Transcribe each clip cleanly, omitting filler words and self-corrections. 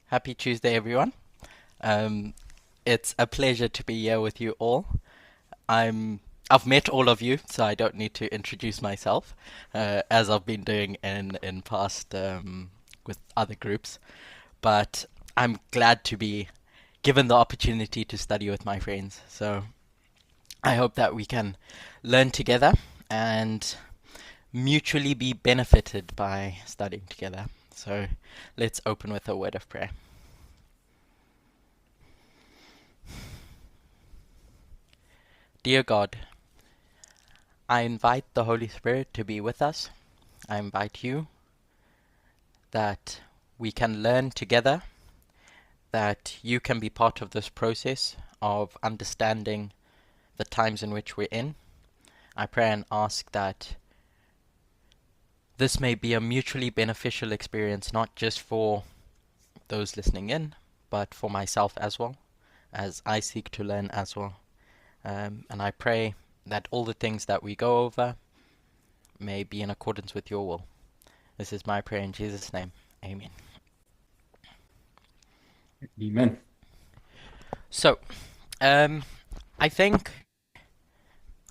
Happy Tuesday, everyone. Um, it's a pleasure to be here with you all. I've met all of you, so I don't need to introduce myself, as I've been doing in past with other groups. But I'm glad to be given the opportunity to study with my friends. So I hope that we can learn together and mutually be benefited by studying together. So let's open with a word of prayer. Dear God, I invite the Holy Spirit to be with us. I invite you that we can learn together, that you can be part of this process of understanding the times in which we're in. I pray and ask that this may be a mutually beneficial experience, not just for those listening in, but for myself as well, as I seek to learn as well. And I pray that all the things that we go over may be in accordance with your will. This is my prayer in Jesus' name. Amen. Amen. So, I think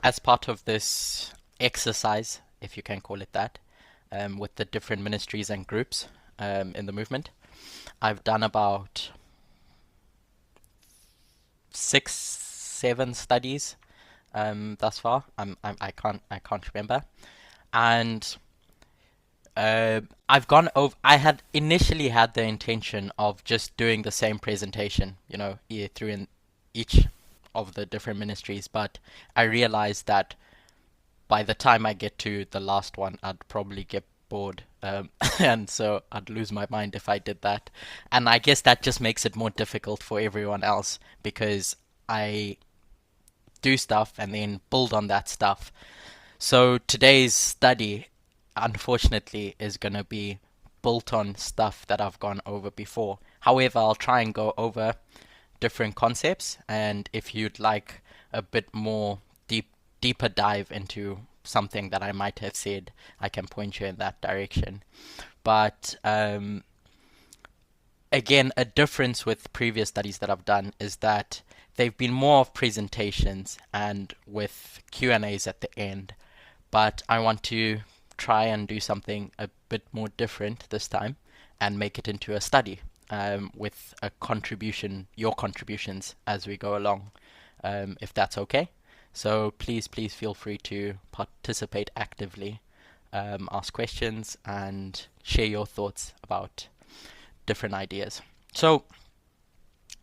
as part of this exercise, if you can call it that, with the different ministries and groups in the movement, I've done about 6, 7 studies thus far. I can't remember, and I've gone over. I had initially had the intention of just doing the same presentation, through in each of the different ministries, but I realized that by the time I get to the last one, I'd probably get bored, and so I'd lose my mind if I did that. And I guess that just makes it more difficult for everyone else because I do stuff and then build on that stuff. So today's study, unfortunately, is going to be built on stuff that I've gone over before. However, I'll try and go over different concepts, and if you'd like a bit more deeper dive into something that I might have said, I can point you in that direction. But again, a difference with previous studies that I've done is that they've been more of presentations and with Q&As at the end. But I want to try and do something a bit more different this time and make it into a study with a contribution, your contributions as we go along, if that's okay. So please feel free to participate actively, ask questions, and share your thoughts about different ideas. So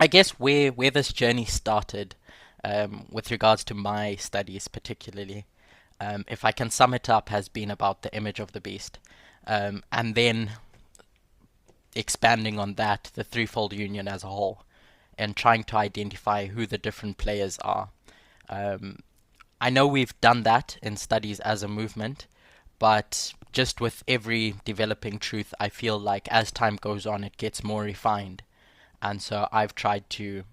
I guess where this journey started, with regards to my studies particularly, if I can sum it up, has been about the image of the beast, and then expanding on that, the threefold union as a whole, and trying to identify who the different players are. I know we've done that in studies as a movement, but just with every developing truth, I feel like as time goes on, it gets more refined. And so I've tried to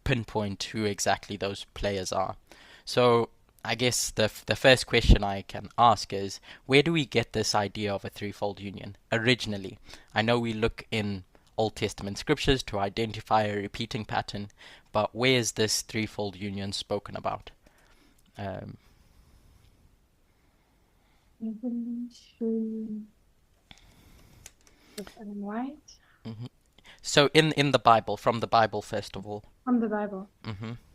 pinpoint who exactly those players are. So I guess the first question I can ask is, where do we get this idea of a threefold union originally? I know we look in Old Testament scriptures to identify a repeating pattern, but where is this threefold union spoken about? Revelation of Ellen White So in the Bible, from the Bible first of all. from the Bible.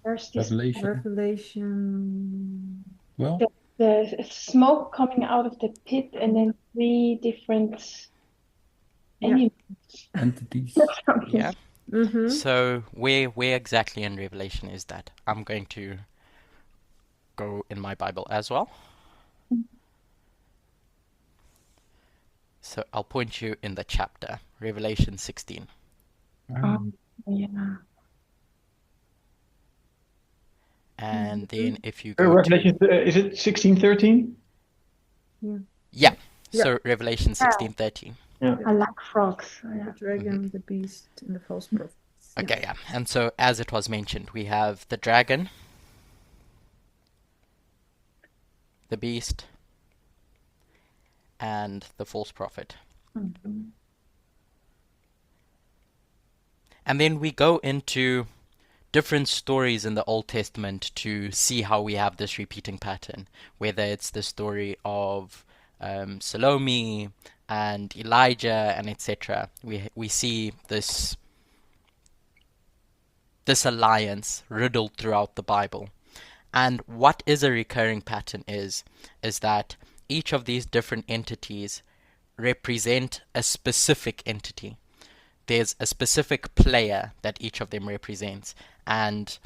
There's this Revelation. Revelation. Well, the smoke coming out of the pit, and then 3 different Yeah. animals. entities. Yeah. Mm-hmm. So where exactly in Revelation is that? I'm going to go in my Bible as well. So I'll point you in the chapter, Revelation 16. Yeah. And then if you go Revelation, is it 16:13? Yeah. So Revelation 16:13. I like frogs. Yeah. The dragon, the beast, and the false prophet. Okay, yeah. And so as it was mentioned, we have the dragon, the beast, and the false prophet. And then we go into different stories in the Old Testament to see how we have this repeating pattern, whether it's the story of Salome and Elijah and etc. We see this alliance riddled throughout the Bible. And what is a recurring pattern is that each of these different entities represent a specific entity. There's a specific player that each of them represents. And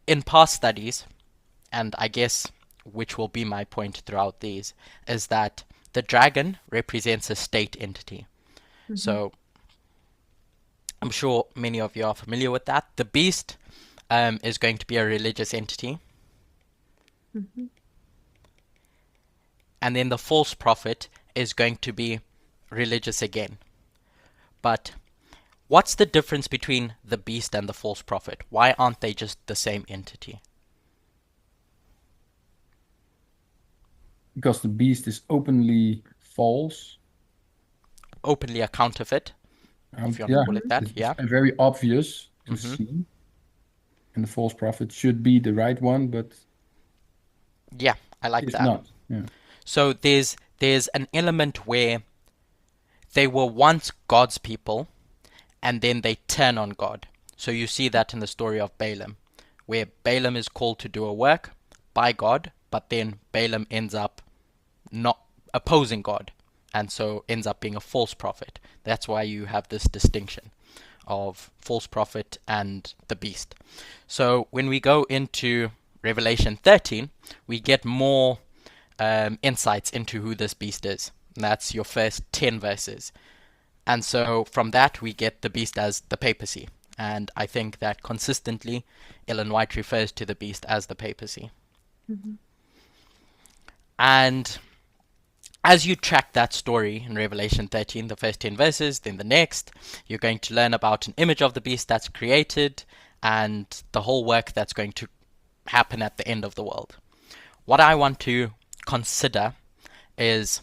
in past studies, and I guess which will be my point throughout these, is that the dragon represents a state entity. So I'm sure many of you are familiar with that. The beast is going to be a religious entity. And then the false prophet is going to be religious again. But what's the difference between the beast and the false prophet? Why aren't they just the same entity? Because the beast is openly false. Openly a counterfeit, if you want to call it that. It's Yeah. very obvious to see. And the false prophet should be the right one, but Yeah, I like it's that. not. Yeah. So there's an element where they were once God's people, and then they turn on God. So you see that in the story of Balaam, where Balaam is called to do a work by God, but then Balaam ends up not opposing God, and so ends up being a false prophet. That's why you have this distinction of false prophet and the beast. So when we go into Revelation 13, we get more insights into who this beast is. And that's your first 10 verses. And so from that, we get the beast as the papacy. And I think that consistently, Ellen White refers to the beast as the papacy. And as you track that story in Revelation 13, the first 10 verses, then the next, you're going to learn about an image of the beast that's created and the whole work that's going to happen at the end of the world. What I want to consider is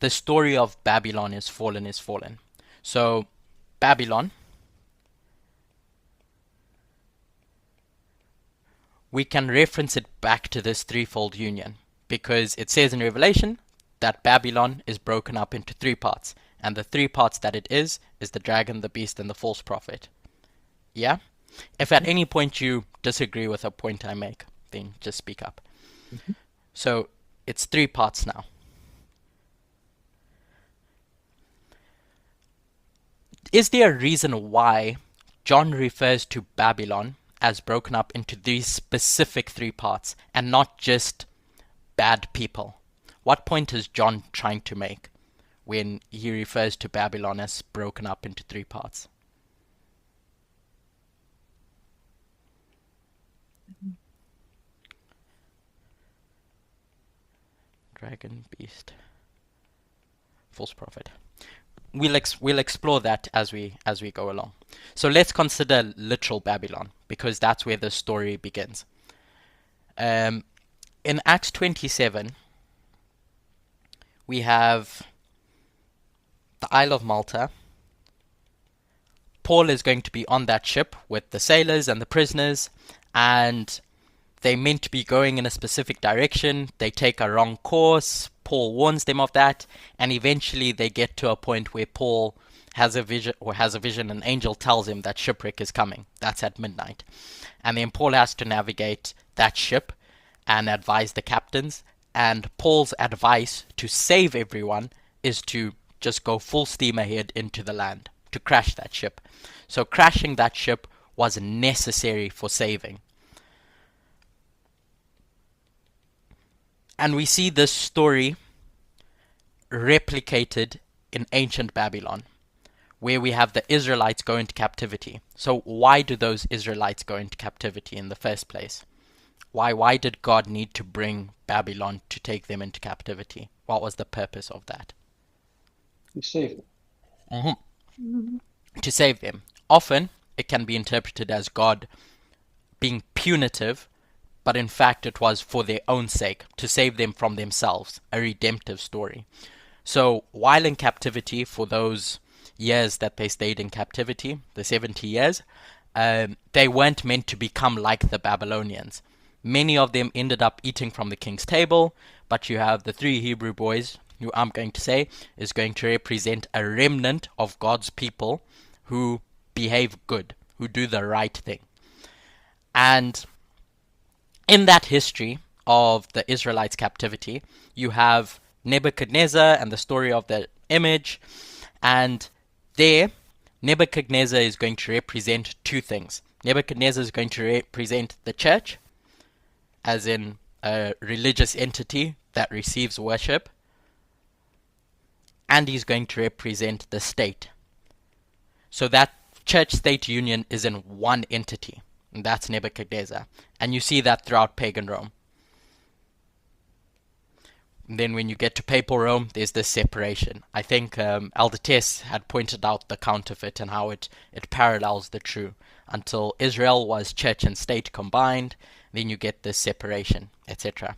the story of Babylon is fallen. So Babylon, we can reference it back to this threefold union, because it says in Revelation that Babylon is broken up into three parts, and the three parts that it is the dragon, the beast, and the false prophet. Yeah? If at any point you disagree with a point I make, then just speak up. So it's three parts now. Is there a reason why John refers to Babylon as broken up into these specific three parts and not just bad people? What point is John trying to make when he refers to Babylon as broken up into three parts? Dragon, beast, false prophet. We'll explore that as we go along. So let's consider literal Babylon, because that's where the story begins. In Acts 27, we have the Isle of Malta. Paul is going to be on that ship with the sailors and the prisoners, and they're meant to be going in a specific direction. They take a wrong course. Paul warns them of that, and eventually they get to a point where Paul has a vision. An angel tells him that shipwreck is coming. That's at midnight. And then Paul has to navigate that ship and advise the captains. And Paul's advice to save everyone is to just go full steam ahead into the land, to crash that ship. So crashing that ship was necessary for saving. And we see this story replicated in ancient Babylon, where we have the Israelites go into captivity. So why do those Israelites go into captivity in the first place? Why did God need to bring Babylon to take them into captivity? What was the purpose of that? You save them. To save them. Often it can be interpreted as God being punitive, but in fact it was for their own sake, to save them from themselves, a redemptive story. So while in captivity, for those years that they stayed in captivity, the 70 years, they weren't meant to become like the Babylonians. Many of them ended up eating from the king's table, but you have the 3 Hebrew boys, who I'm going to say is going to represent a remnant of God's people who behave good, who do the right thing. And in that history of the Israelites' captivity, you have Nebuchadnezzar and the story of the image, and there Nebuchadnezzar is going to represent 2 things. Nebuchadnezzar is going to represent the church, as in a religious entity that receives worship, and he's going to represent the state. So that church-state union is in one entity, and that's Nebuchadnezzar. And you see that throughout pagan Rome. And then when you get to papal Rome, there's this separation. I think Elder Tess had pointed out the counterfeit and how it parallels the true. Until Israel was church and state combined, then you get this separation, etc.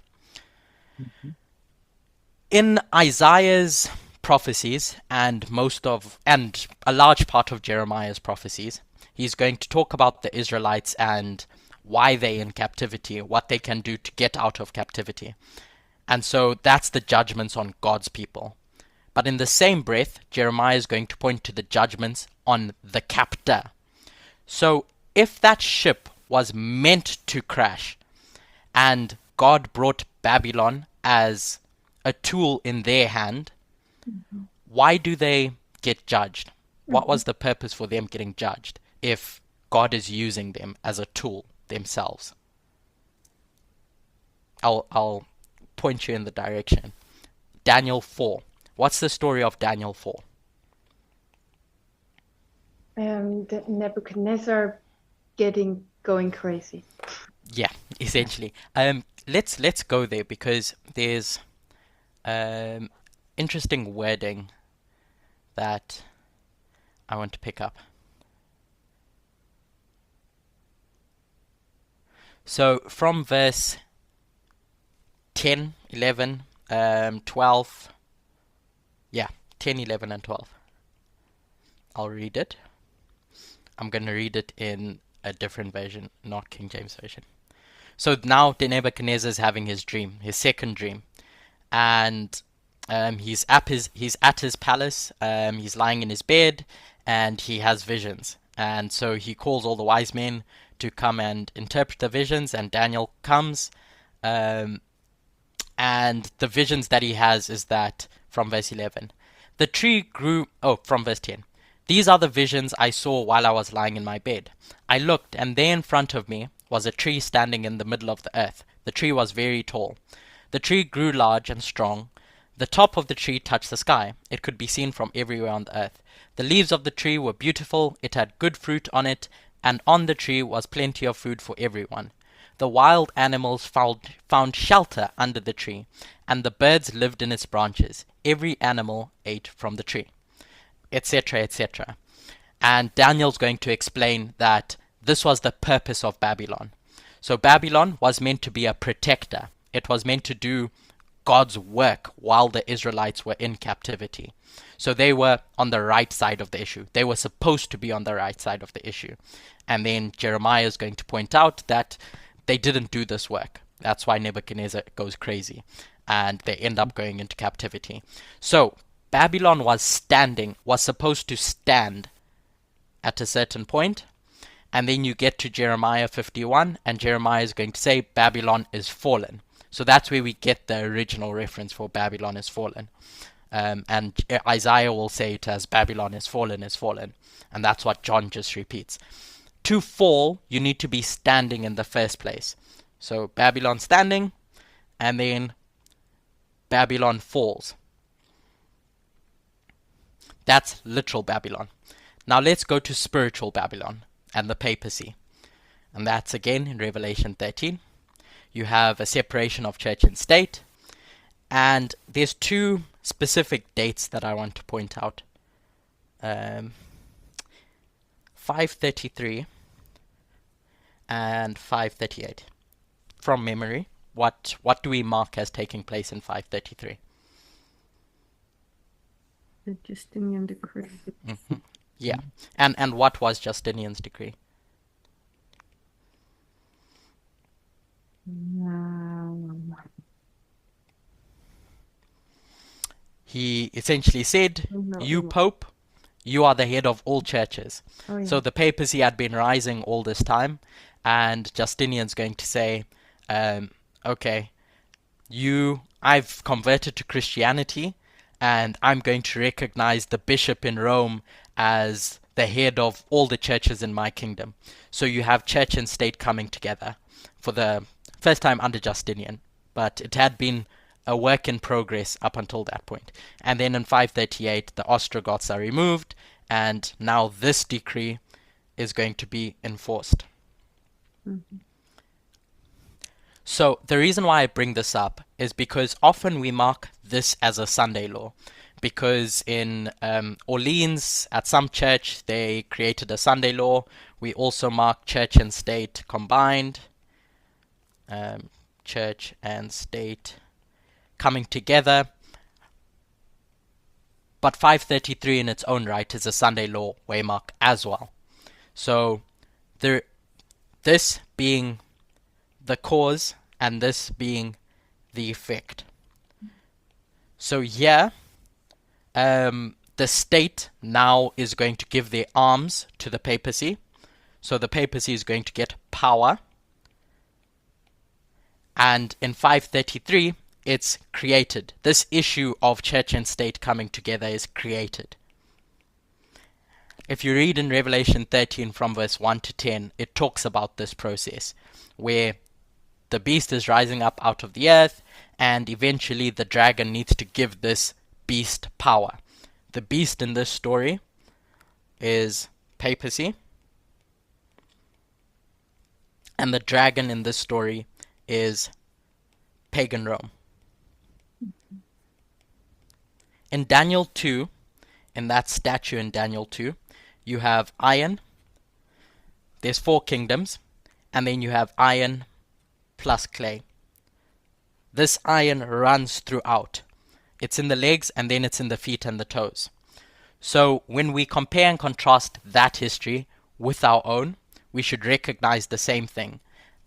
In Isaiah's prophecies and a large part of Jeremiah's prophecies, he's going to talk about the Israelites and why they're in captivity, what they can do to get out of captivity. And so that's the judgments on God's people. But in the same breath, Jeremiah is going to point to the judgments on the captor. So if that ship was meant to crash, and God brought Babylon as a tool in their hand, why do they get judged? What was the purpose for them getting judged if God is using them as a tool themselves? I'll point you in the direction. Daniel 4. What's the story of Daniel 4? The Nebuchadnezzar going crazy. Yeah, essentially. Let's go there because there's interesting wording that I want to pick up. So from verse 10, 11, 12, 10, 11, and 12. I'll read it. I'm going to read it in a different version, not King James Version. So now Nebuchadnezzar is having his dream, his second dream, and he's at his palace. He's lying in his bed, and he has visions. And so he calls all the wise men to come and interpret the visions. And Daniel comes, and the visions that he has is that from verse 11, the tree grew. Oh, from verse 10. These are the visions I saw while I was lying in my bed. I looked, and there in front of me was a tree standing in the middle of the earth. The tree was very tall. The tree grew large and strong. The top of the tree touched the sky. It could be seen from everywhere on the earth. The leaves of the tree were beautiful. It had good fruit on it, and on the tree was plenty of food for everyone. The wild animals found shelter under the tree, and the birds lived in its branches. Every animal ate from the tree, etc., etc. And Daniel's going to explain that this was the purpose of Babylon. So Babylon was meant to be a protector. It was meant to do God's work while the Israelites were in captivity. So they were on the right side of the issue. They were supposed to be on the right side of the issue. And then Jeremiah is going to point out that they didn't do this work. That's why Nebuchadnezzar goes crazy. And they end up going into captivity. So Babylon was supposed to stand at a certain point. And then you get to Jeremiah 51, and Jeremiah is going to say Babylon is fallen. So that's where we get the original reference for Babylon is fallen. And Isaiah will say it as Babylon is fallen, is fallen. And that's what John just repeats. To fall, you need to be standing in the first place. So Babylon standing, and then Babylon falls. That's literal Babylon. Now let's go to spiritual Babylon and the papacy. And that's again in Revelation 13. You have a separation of church and state. And there's 2 specific dates that I want to point out. 533 and 538. From memory, what do we mark as taking place in 533? The Justinian decree. Yeah. And what was Justinian's decree? He essentially said, you Pope, you are the head of all churches. Oh, yeah. So the papacy had been rising all this time, and Justinian's going to say, okay, I've converted to Christianity, and I'm going to recognize the bishop in Rome as the head of all the churches in my kingdom. So you have church and state coming together for the first time under Justinian, but it had been a work in progress up until that point. And then in 538, the Ostrogoths are removed, and now this decree is going to be enforced. So the reason why I bring this up is because often we mark this as a Sunday law, because in Orleans, at some church, they created a Sunday law. We also mark church and state combined, church and state coming together. But 533 in its own right is a Sunday law waymark as well. So this being the cause and this being the effect. So here, the state now is going to give their arms to the papacy. So the papacy is going to get power. And in 533, it's created. This issue of church and state coming together is created. If you read in Revelation 13 from verse 1 to 10, it talks about this process where the beast is rising up out of the earth, and eventually the dragon needs to give this beast power. The beast in this story is papacy, and the dragon in this story is pagan Rome. In Daniel 2, in that statue in Daniel 2, you have iron. There's 4 kingdoms, and then you have iron plus clay. This iron runs throughout. It's in the legs, and then it's in the feet and the toes. So when we compare and contrast that history with our own, we should recognize the same thing,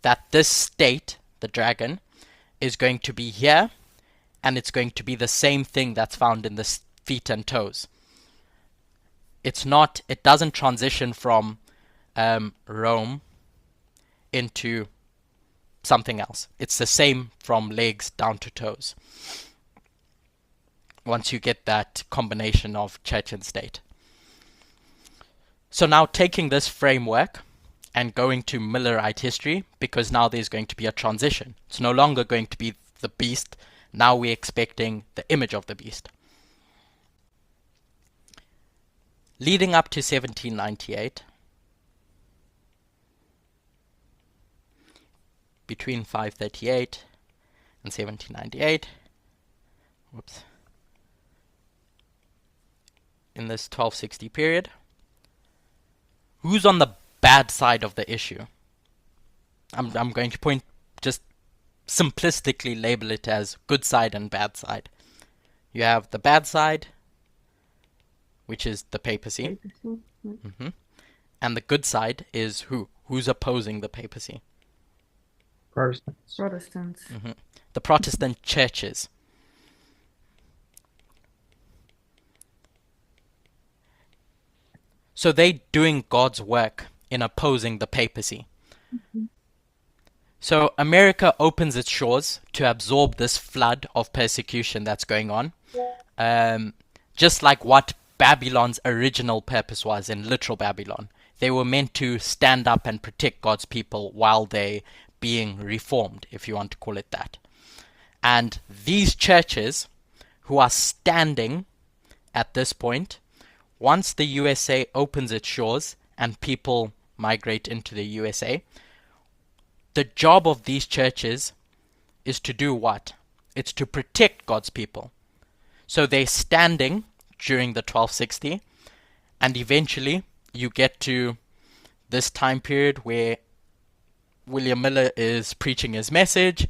that this state, the dragon, is going to be here, and it's going to be the same thing that's found in the feet and toes. It doesn't transition from Rome into something else. It's the same from legs down to toes, once you get that combination of church and state. So now taking this framework and going to Millerite history, because now there's going to be a transition. It's no longer going to be the beast. Now we're expecting the image of the beast. Leading up to 1798, between 538 and 1798, in this 1260 period, who's on the bad side of the issue? I'm going to just simplistically label it as good side and bad side. You have the bad side, which is the papacy. And the good side is who? Who's opposing the papacy? Protestants. The Protestant churches. So they're doing God's work in opposing the papacy. So America opens its shores to absorb this flood of persecution that's going on. Just like what Babylon's original purpose was in literal Babylon. They were meant to stand up and protect God's people while they being reformed, if you want to call it that. And these churches who are standing at this point, once the USA opens its shores and people migrate into the USA, the job of these churches is to do what? It's to protect God's people. So they're standing during the 1260, and eventually you get to this time period where William Miller is preaching his message,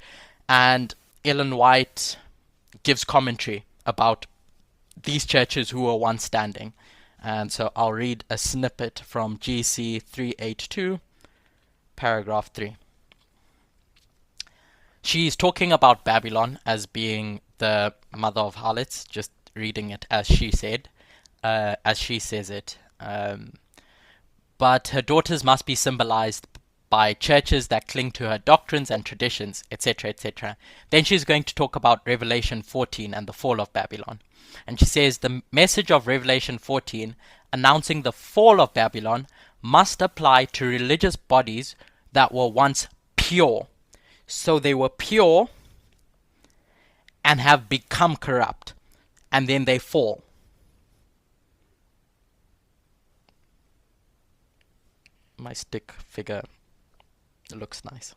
and Ellen White gives commentary about these churches who were once standing. And so I'll read a snippet from GC 382, paragraph 3. She's talking about Babylon as being the mother of harlots, just reading it as she said, as she says it. But her daughters must be symbolized by churches that cling to her doctrines and traditions, etc., etc. Then she's going to talk about Revelation 14 and the fall of Babylon. And she says the message of Revelation 14 announcing the fall of Babylon must apply to religious bodies that were once pure. So they were pure and have become corrupt, and then they fall. My stick figure looks nice.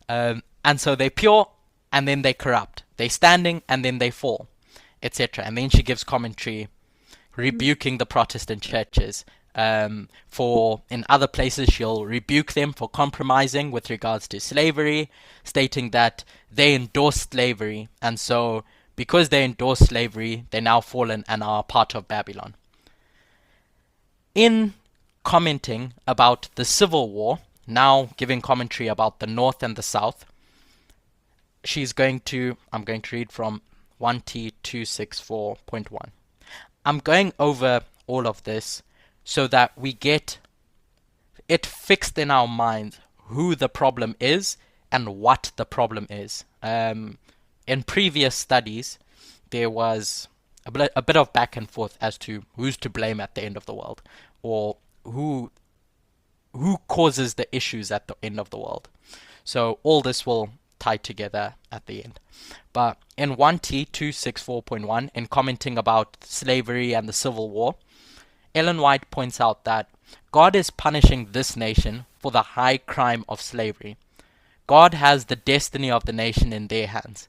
And so they're pure and then they corrupt. They're standing and then they fall, etc. And then she gives commentary rebuking the Protestant churches. For in other places she'll rebuke them for compromising with regards to slavery, stating that they endorse slavery, and so because they endorse slavery, they're now fallen and are part of Babylon. In commenting about the Civil War, now giving commentary about the North and the South, I'm going to read from 1T264.1. I'm going over all of this so that we get it fixed in our minds who the problem is and what the problem is. In previous studies, there was a bit of back and forth as to who's to blame at the end of the world, or who causes the issues at the end of the world. So all this will tie together at the end. But in 1T264.1, in commenting about slavery and the Civil War, Ellen White points out that God is punishing this nation for the high crime of slavery. God has the destiny of the nation in their hands.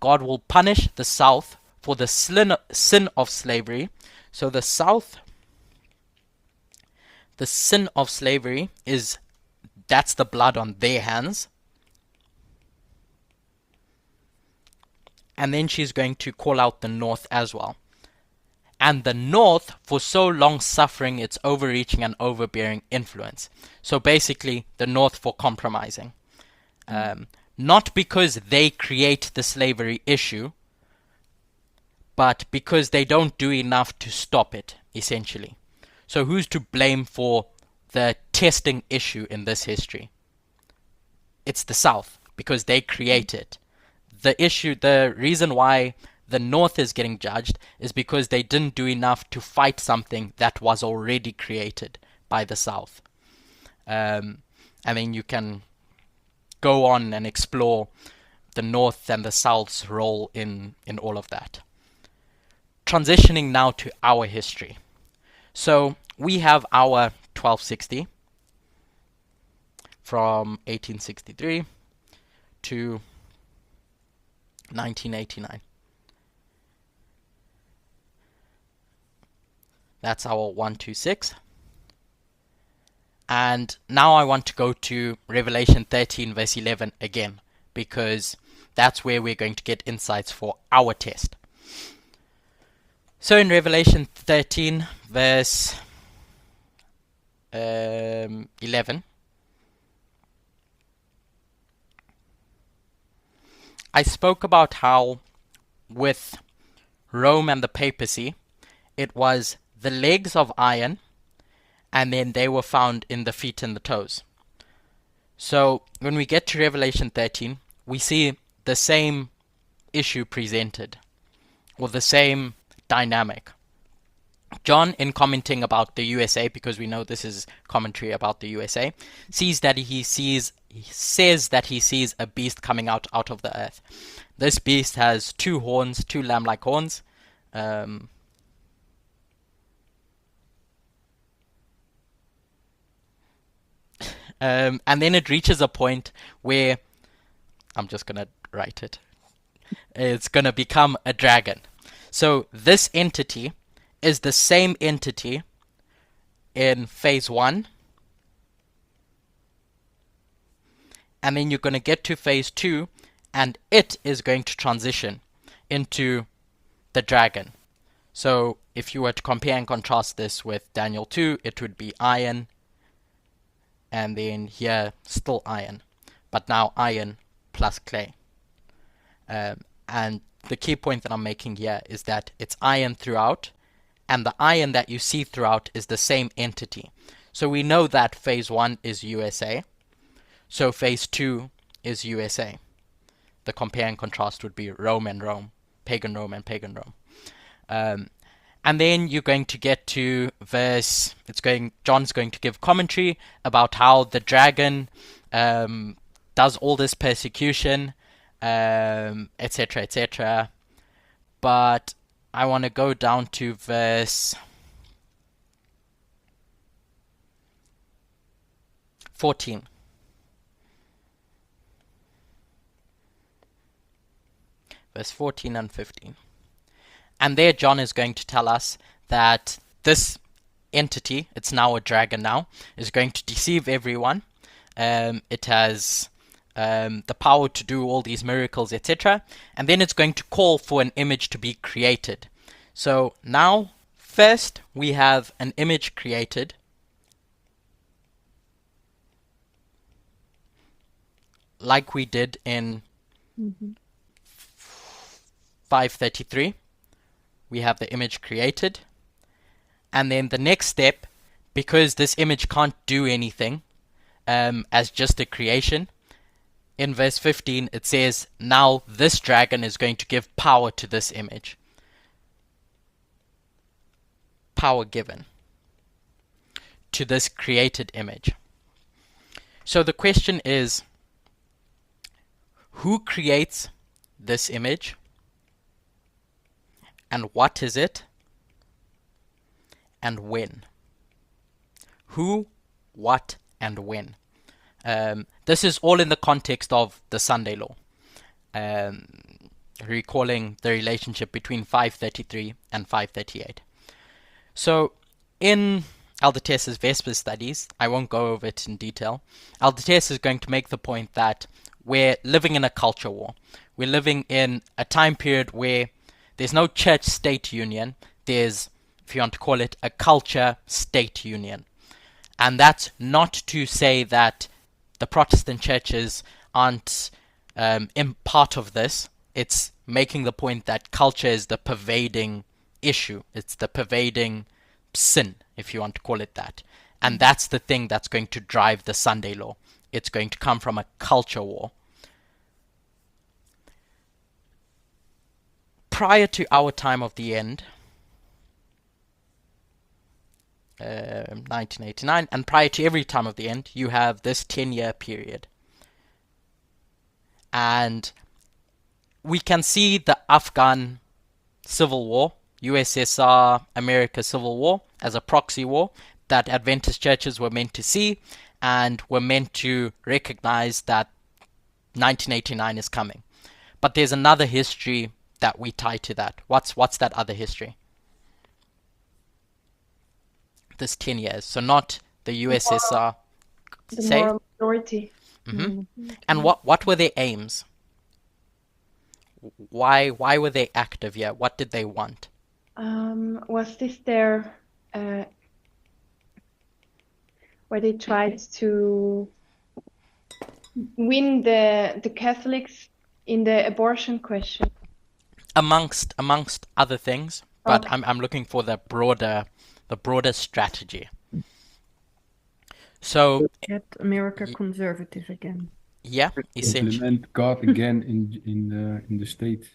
God will punish the South for the sin of slavery. So the South, the sin of slavery that's the blood on their hands. And then she's going to call out the North as well. And the North for so long suffering its overreaching and overbearing influence. So basically the North for compromising. Not because they create the slavery issue, but because they don't do enough to stop it, essentially. So who's to blame for the testing issue in this history? It's the South, because they create it. The reason why the North is getting judged is because they didn't do enough to fight something that was already created by the South. And then you can go on and explore the North and the South's role in all of that. Transitioning now to our history. So we have our 1260 from 1863 to 1989. That's our 126. And now I want to go to Revelation 13 verse 11 again, because that's where we're going to get insights for our test. So in Revelation 13 verse 11, I spoke about how with Rome and the papacy, it was the legs of iron, and then they were found in the feet and the toes. So when we get to Revelation 13, we see the same issue presented, or the same dynamic. John, in commenting about the USA, because we know this is commentary about the USA, says that he sees a beast coming out of the earth. This beast has two horns, two lamb-like horns. And then it reaches a point where, I'm just going to write it, it's going to become a dragon. So this entity is the same entity in phase 1. And then you're going to get to phase 2, and it is going to transition into the dragon. So if you were to compare and contrast this with Daniel 2, it would be iron, and then here still iron, but now iron plus clay. And the key point that I'm making here is that it's iron throughout, and the iron that you see throughout is the same entity. So we know that phase 1 is USA, so phase 2 is USA. The compare and contrast would be Rome and Rome, pagan Rome and pagan Rome. And then you're going to get to John's going to give commentary about how the dragon does all this persecution, etc., etc. But I want to go down to verse 14. Verse 14 and 15. And there John is going to tell us that this entity, it's now a dragon now, is going to deceive everyone. It has the power to do all these miracles, etc. And then it's going to call for an image to be created. So now, first, we have an image created. Like we did in 533. We have the image created. And then the next step, because this image can't do anything as just a creation, in verse 15 it says, now this dragon is going to give power to this image. Power given to this created image. So the question is, who creates this image? And what is it? And when? Who, what, and when? This is all in the context of the Sunday law, recalling the relationship between 533 and 538. So in Elder Tess's Vespers studies, I won't go over it in detail, Elder Tess is going to make the point that we're living in a culture war. We're living in a time period where there's no church-state union. There's, if you want to call it, a culture-state union. And that's not to say that the Protestant churches aren't in part of this. It's making the point that culture is the pervading issue. It's the pervading sin, if you want to call it that. And that's the thing that's going to drive the Sunday law. It's going to come from a culture war. Prior to our time of the end, 1989, and prior to every time of the end, you have this 10-year period. And we can see the Afghan Civil War, USSR America Civil War, as a proxy war that Adventist churches were meant to see and were meant to recognize that 1989 is coming. But there's another history that we tie to that. What's that other history? This 10 years. So not the USSR. The Say? moral majority. And what were their aims? Why were they active here? What did they want? Was this their where they tried to win the Catholics in the abortion question? Amongst other things, but Okay. I'm looking for the broader strategy. So Get America conservative again. yeah, essentially. Implement God again in the state.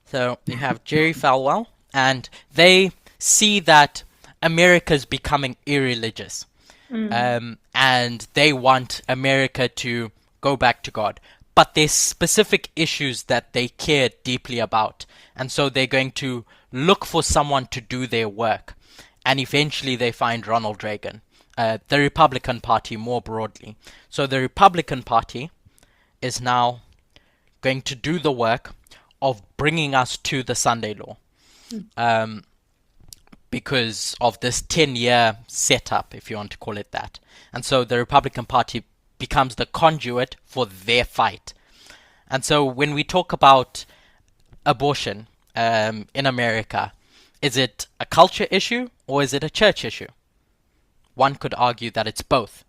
So you have Jerry Falwell, and they see that America's becoming irreligious, and they want America to go back to God. But there's specific issues that they care deeply about, and so they're going to look for someone to do their work. And eventually they find Ronald Reagan, the Republican Party more broadly. So the Republican Party is now going to do the work of bringing us to the Sunday law, because of this 10-year setup, if you want to call it that. And so the Republican Party becomes the conduit for their fight. And so when we talk about abortion, in America, is it a culture issue or is it a church issue? One could argue that it's both,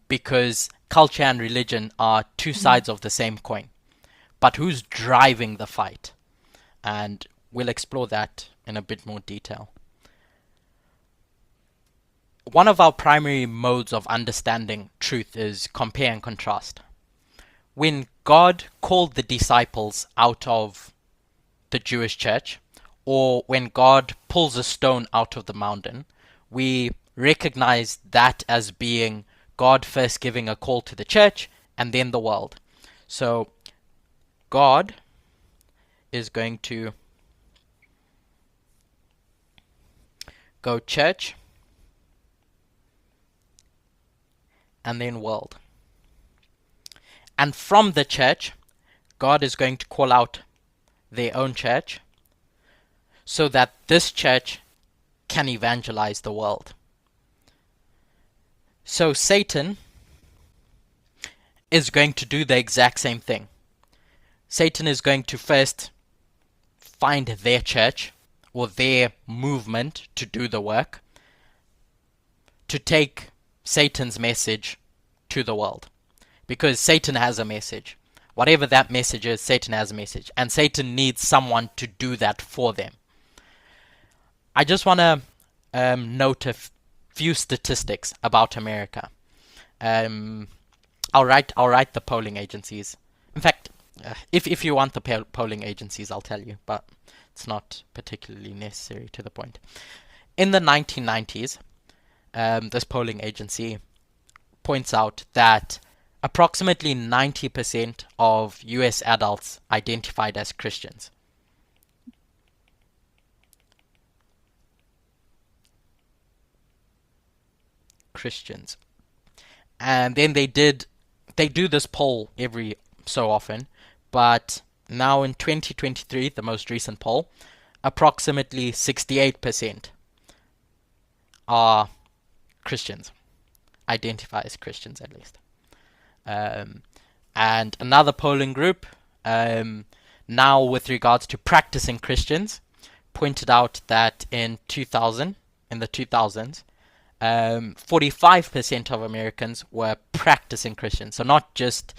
because culture and religion are two sides of the same coin. But who's driving the fight? And we'll explore that in a bit more detail. One of our primary modes of understanding truth is compare and contrast. When God called the disciples out of the Jewish church, or when God pulls a stone out of the mountain, we recognize that as being God first giving a call to the church and then the world. So God is going to go church and then world. And from the church, God is going to call out their own church so that this church can evangelize the world. So Satan is going to do the exact same thing. Satan is going to first find their church or their movement to do the work, to take Satan's message to the world. Because Satan has a message. Whatever that message is, Satan has a message. And Satan needs someone to do that for them. I just want to note a few statistics about America. I'll write the polling agencies. In fact, if you want the polling agencies, I'll tell you, but it's not particularly necessary to the point. In the 1990s, this polling agency points out that approximately 90% of US adults identified as Christians. And then they do this poll every so often, but now in 2023, the most recent poll, approximately 68% are Christians, identify as Christians at least. And another polling group, now with regards to practicing Christians, pointed out that in the 2000s, 45% of Americans were practicing Christians. So not just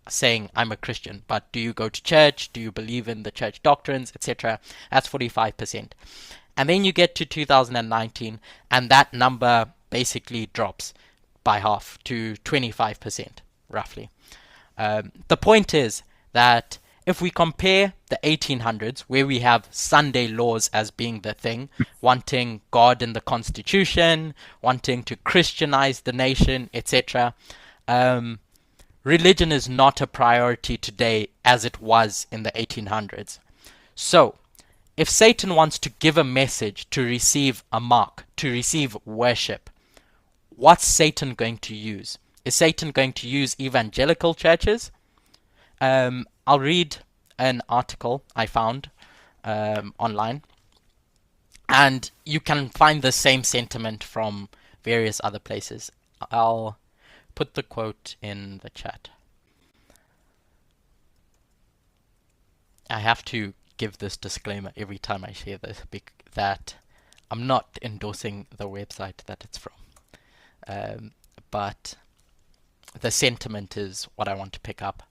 saying, I'm a Christian, but do you go to church? Do you believe in the church doctrines, etc.? That's 45%. And then you get to 2019, and that number basically drops by half to 25%, roughly. The point is that if we compare the 1800s, where we have Sunday laws as being the thing, wanting God in the Constitution, wanting to Christianize the nation, etc., religion is not a priority today as it was in the 1800s. So, if Satan wants to give a message to receive a mark, to receive worship, what's Satan going to use? Is Satan going to use evangelical churches? I'll read an article I found online, and you can find the same sentiment from various other places. I'll put the quote in the chat. I have to give this disclaimer every time I share this, that I'm not endorsing the website that it's from, but the sentiment is what I want to pick up.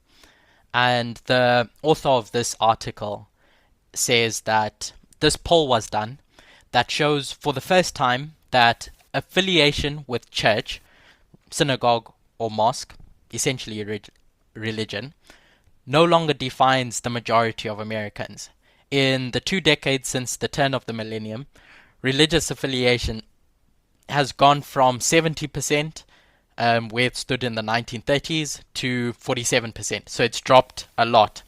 And the author of this article says that this poll was done that shows for the first time that affiliation with church, synagogue or mosque, essentially a religion, no longer defines the majority of Americans. In the 2 decades since the turn of the millennium, religious affiliation has gone from 70%, where it stood in the 1930s, to 47%. So it's dropped a lot.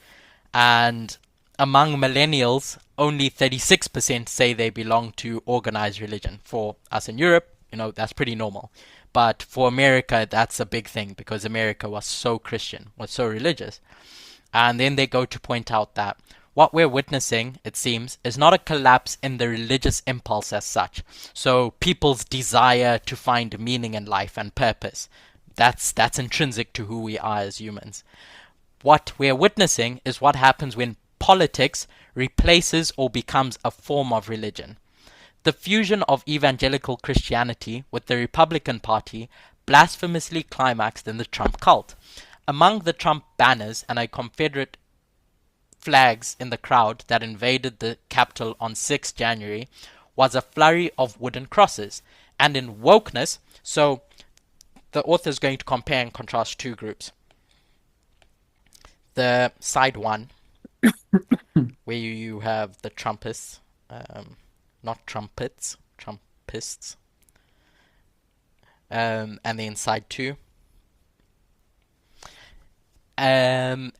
And among millennials, only 36% say they belong to organized religion. For us in Europe, that's pretty normal. But for America, that's a big thing because America was so Christian, was so religious. And then they go to point out that what we're witnessing, it seems, is not a collapse in the religious impulse as such. So people's desire to find meaning in life and purpose, that's intrinsic to who we are as humans. What we're witnessing is what happens when politics replaces or becomes a form of religion. The fusion of evangelical Christianity with the Republican Party blasphemously climaxed in the Trump cult. Among the Trump banners and a Confederate flags in the crowd that invaded the Capitol on 6 January was a flurry of wooden crosses. And in wokeness, so the author is going to compare and contrast two groups. The side one, where you have the Trumpists, not trumpets, Trumpists, and then side two. And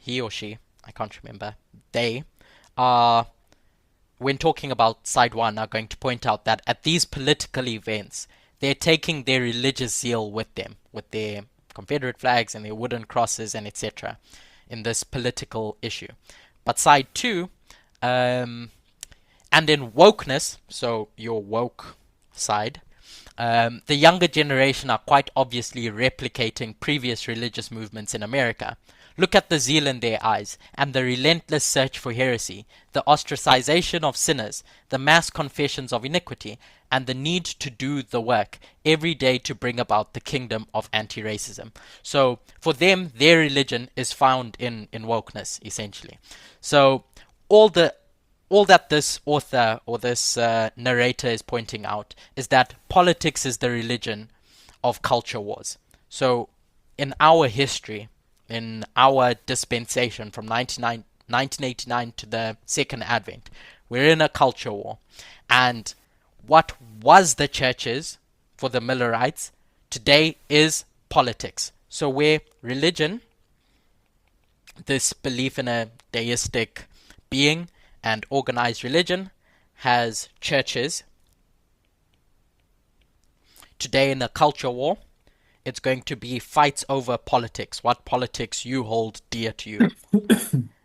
he or she, I can't remember, they are, when talking about side one, are going to point out that at these political events, they're taking their religious zeal with them, with their Confederate flags and their wooden crosses and etc. in this political issue. But side two, and in wokeness, so your woke side, the younger generation are quite obviously replicating previous religious movements in America. Look at the zeal in their eyes, and the relentless search for heresy, the ostracization of sinners, the mass confessions of iniquity, and the need to do the work every day to bring about the kingdom of anti-racism. So for them, their religion is found in wokeness, essentially. So all that this author or this narrator is pointing out is that politics is the religion of culture wars. So in our history, in our dispensation from 1989 to the Second Advent, we're in a culture war. And what was the churches for the Millerites today is politics. So where religion, this belief in a deistic being and organized religion, has churches, today in a culture war, it's going to be fights over politics, what politics you hold dear to you.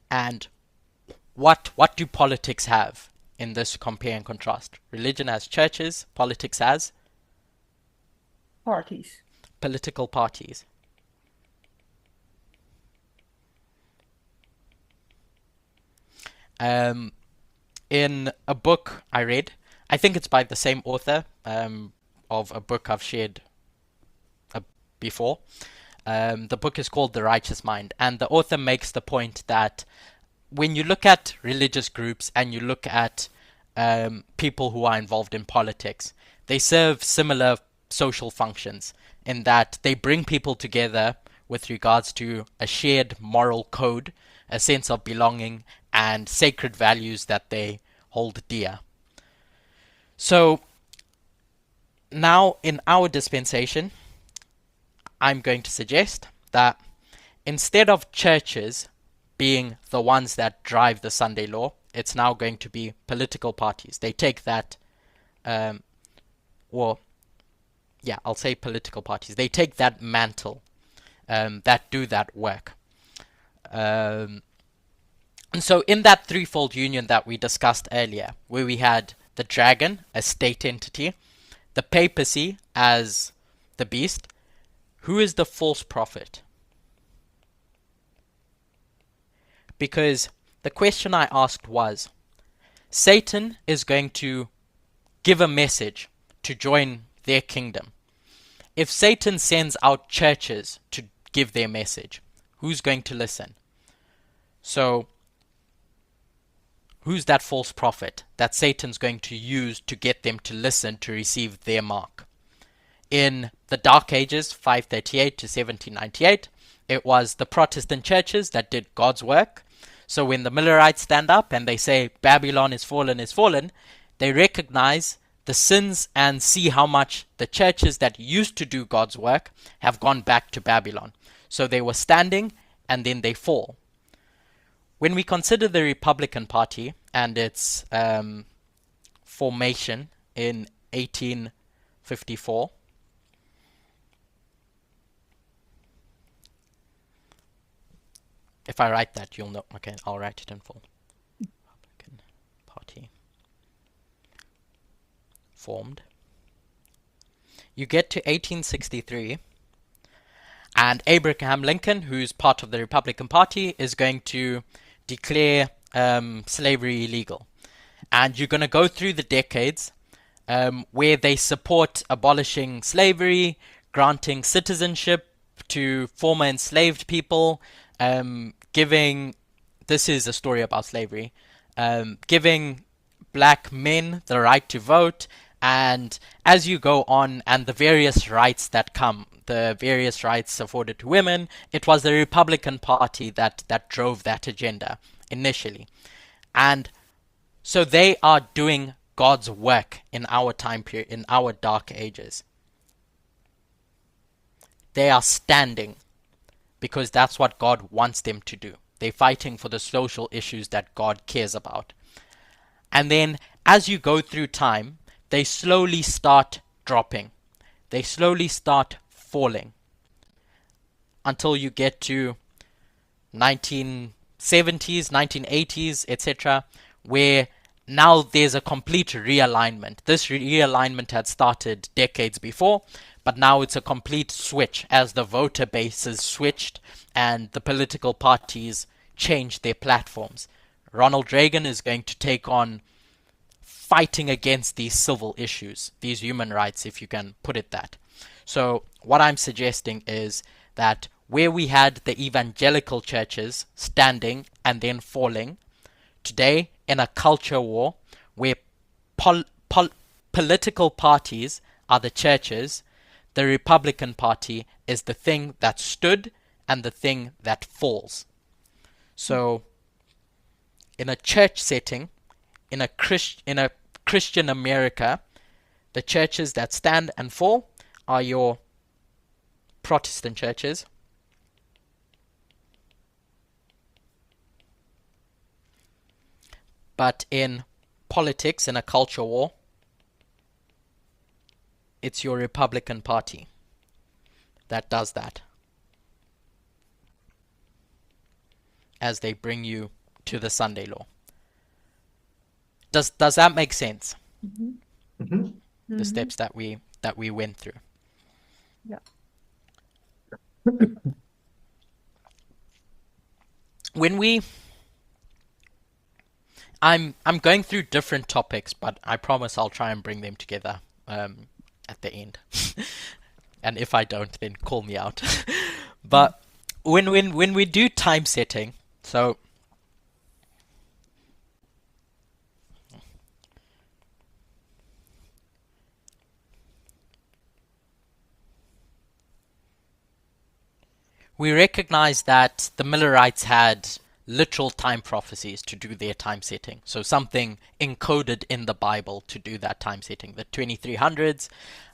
And what do politics have in this compare and contrast? Religion has churches, politics has Parties. political parties. In a book I read, I think it's by the same author of a book I've shared before. The book is called The Righteous Mind, and the author makes the point that when you look at religious groups and you look at people who are involved in politics, they serve similar social functions in that they bring people together with regards to a shared moral code, a sense of belonging, and sacred values that they hold dear. So now in our dispensation, I'm going to suggest that instead of churches being the ones that drive the Sunday law, it's now going to be political parties. They take that, I'll say political parties. They take that mantle, that do that work. And so in that threefold union that we discussed earlier, where we had the dragon, a state entity, the papacy as the beast, who is the false prophet? Because the question I asked was, Satan is going to give a message to join their kingdom. If Satan sends out churches to give their message, who's going to listen? So, who's that false prophet that Satan's going to use to get them to listen to receive their mark? In the Dark Ages, 538 to 1798, it was the Protestant churches that did God's work. So when the Millerites stand up and they say, Babylon is fallen, they recognize the sins and see how much the churches that used to do God's work have gone back to Babylon. So they were standing and then they fall. When we consider the Republican Party and its formation in 1854, if I write that, you'll know. Okay, I'll write it in full. Republican Party formed. You get to 1863, and Abraham Lincoln, who's part of the Republican Party, is going to declare slavery illegal. And you're going to go through the decades where they support abolishing slavery, granting citizenship to former enslaved people, giving, this is a story about slavery, giving black men the right to vote, and as you go on, and the various rights that come, the various rights afforded to women, it was the Republican Party that drove that agenda initially. And so they are doing God's work in our time period, in our dark ages. They are standing because that's what God wants them to do. They're fighting for the social issues that God cares about. And then as you go through time, they slowly start dropping. They slowly start falling until you get to 1970s, 1980s, etc., where now there's a complete realignment. This realignment had started decades before, but now it's a complete switch as the voter bases switched and the political parties changed their platforms. Ronald Reagan is going to take on fighting against these civil issues, these human rights, if you can put it that. So what I'm suggesting is that where we had the evangelical churches standing and then falling, today in a culture war where political parties are the churches, the Republican Party is the thing that stood and the thing that falls. So in a church setting, in a Christian America, the churches that stand and fall are your Protestant churches. But in politics, in a culture war, it's your Republican Party that does that, as they bring you to the Sunday law. Does that make sense? Mm-hmm. Mm-hmm. The steps that we went through. Yeah. When I'm going through different topics, but I promise I'll try and bring them together at the end. And if I don't, then call me out. But when we do time setting, so we recognize that the Millerites had literal time prophecies to do their time setting. So something encoded in the Bible to do that time setting. The 2300s,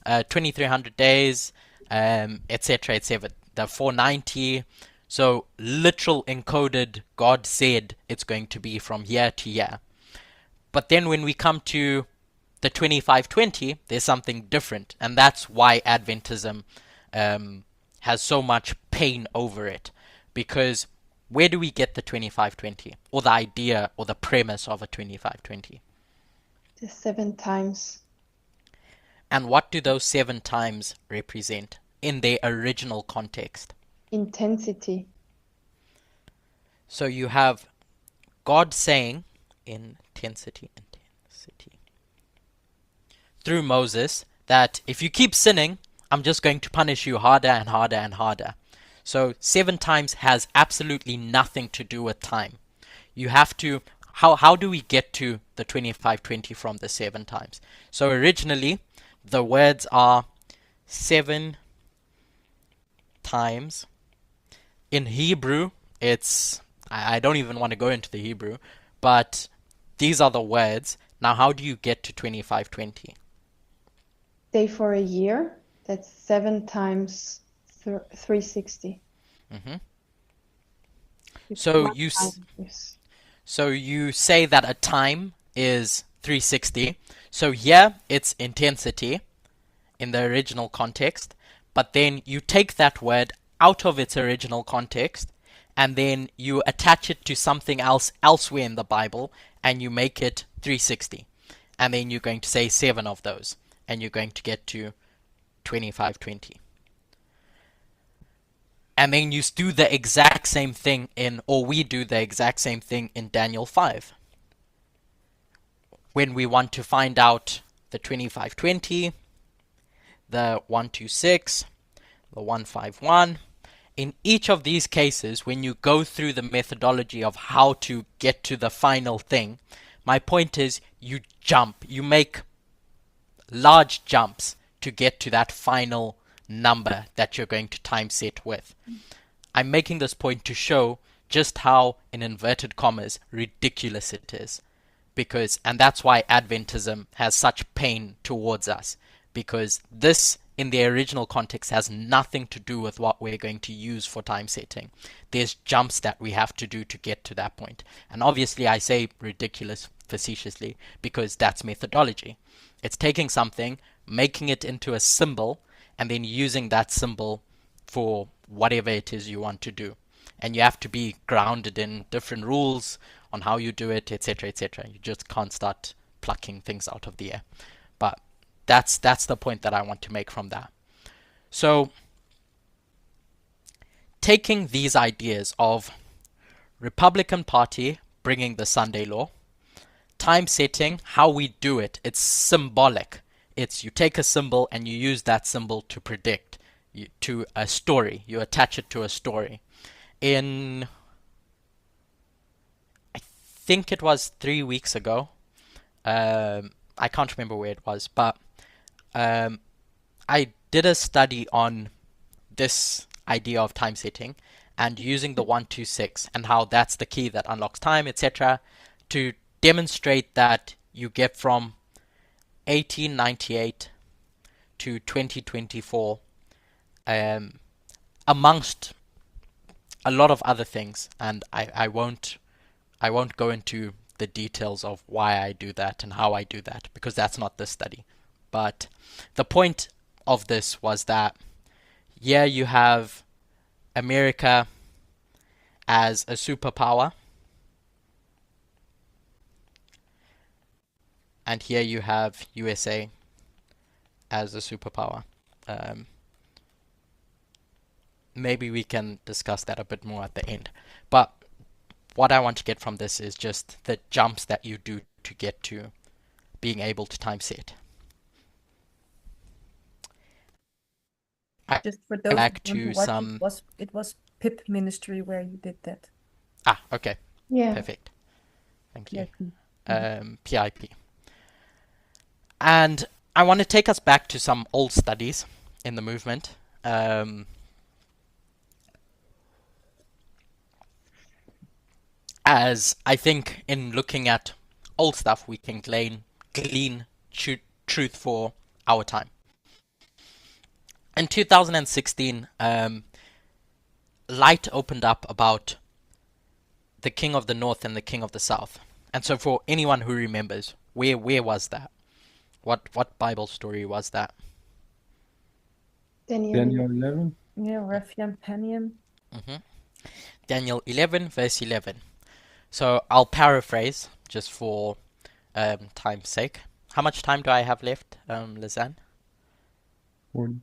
2300 days, etc., etc. The 490. So literal encoded, God said it's going to be from year to year. But then when we come to the 2520, there's something different. And that's why Adventism has so much pain over it. Because where do we get the 2520? Or the idea or the premise of a 2520? The 7 times. And what do those 7 times represent in their original context? Intensity. So you have God saying, intensity, through Moses, that if you keep sinning, I'm just going to punish you harder and harder and harder. So 7 times has absolutely nothing to do with time. You have to, how do we get to the 2520 from the 7 times? So originally, the words are 7 times. In Hebrew, it's, I don't even want to go into the Hebrew, but these are the words. Now, how do you get to 2520? Day for a year. That's 7 times 360. Mm-hmm. It's So one you time, yes. so you say that a time is 360. So here it's intensity in the original context, but then you take that word out of its original context and then you attach it to something else elsewhere in the Bible and you make it 360. And then you're going to say 7 of those and you're going to get to 2520. And then you do the exact same thing we do the exact same thing in Daniel 5. When we want to find out the 2520, the 126, the 151, in each of these cases, when you go through the methodology of how to get to the final thing, my point is you jump, you make large jumps to get to that final number that you're going to time set with. I'm making this point to show just how, in inverted commas, ridiculous it is. And that's why Adventism has such pain towards us, because this in the original context has nothing to do with what we're going to use for time setting. There's jumps that we have to do to get to that point. And obviously I say ridiculous facetiously because that's methodology. It's taking something, making it into a symbol, and then using that symbol for whatever it is you want to do. And you have to be grounded in different rules on how you do it, etc., etc. You just can't start plucking things out of the air. But that's the point that I want to make from that. So, taking these ideas of Republican Party bringing the Sunday law, time setting, how we do it, it's symbolic. It's you take a symbol and you use that symbol to predict to a story. You attach it to a story. I think it was 3 weeks ago. I can't remember where it was, but I did a study on this idea of time setting and using the 126 and how that's the key that unlocks time, etc., to demonstrate that you get from 1898 to 2024 amongst a lot of other things, and I won't go into the details of why I do that and how I do that, because that's not this study. But the point of this was that you have America as a superpower, and here you have USA as a superpower. Maybe we can discuss that a bit more at the end. But what I want to get from this is just the jumps that you do to get to being able to time set. Just for those Back who to want watch, some. it was PIP Ministry where you did that. Okay, Yeah. perfect. Thank you. PIP. PIP. And I want to take us back to some old studies in the movement. As I think in looking at old stuff, we can glean truth for our time. In 2016, light opened up about the King of the North and the King of the South. And so for anyone who remembers, where was that? What Bible story was that? Daniel 11. Yeah, Raphael Panium. Daniel 11, verse 11. So I'll paraphrase just for time's sake. How much time do I have left, Lizanne? 40.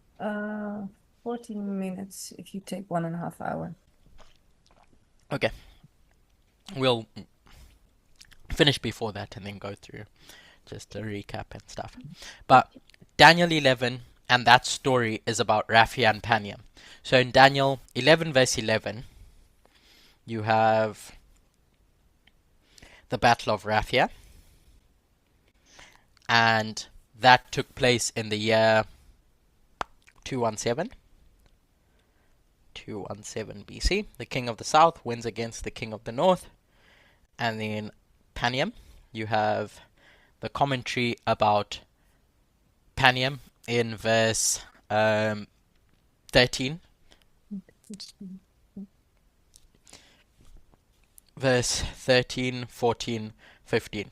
14 minutes if you take 1.5 hours. Okay. We'll finish before that and then go through just a recap and stuff. But Daniel 11 and that story is about Raphia and Panium. So in Daniel 11 verse 11, you have the Battle of Raphia, and that took place in the year 217 BC. The King of the South wins against the King of the North. And then Panium, you have the commentary about Panium in verse 13. Verse 13, 14, 15.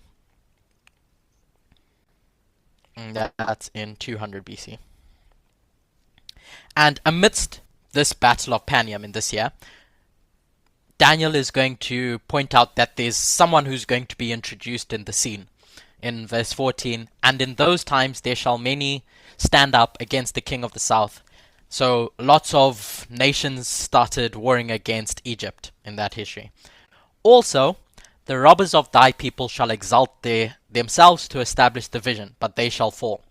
And that's in 200 BC. And amidst this battle of Panium in this year, Daniel is going to point out that there's someone who's going to be introduced in the scene. In verse 14, and in those times there shall many stand up against the king of the south, So lots of nations started warring against Egypt in that history. Also, the robbers of thy people shall exalt themselves to establish the vision, but they shall fall.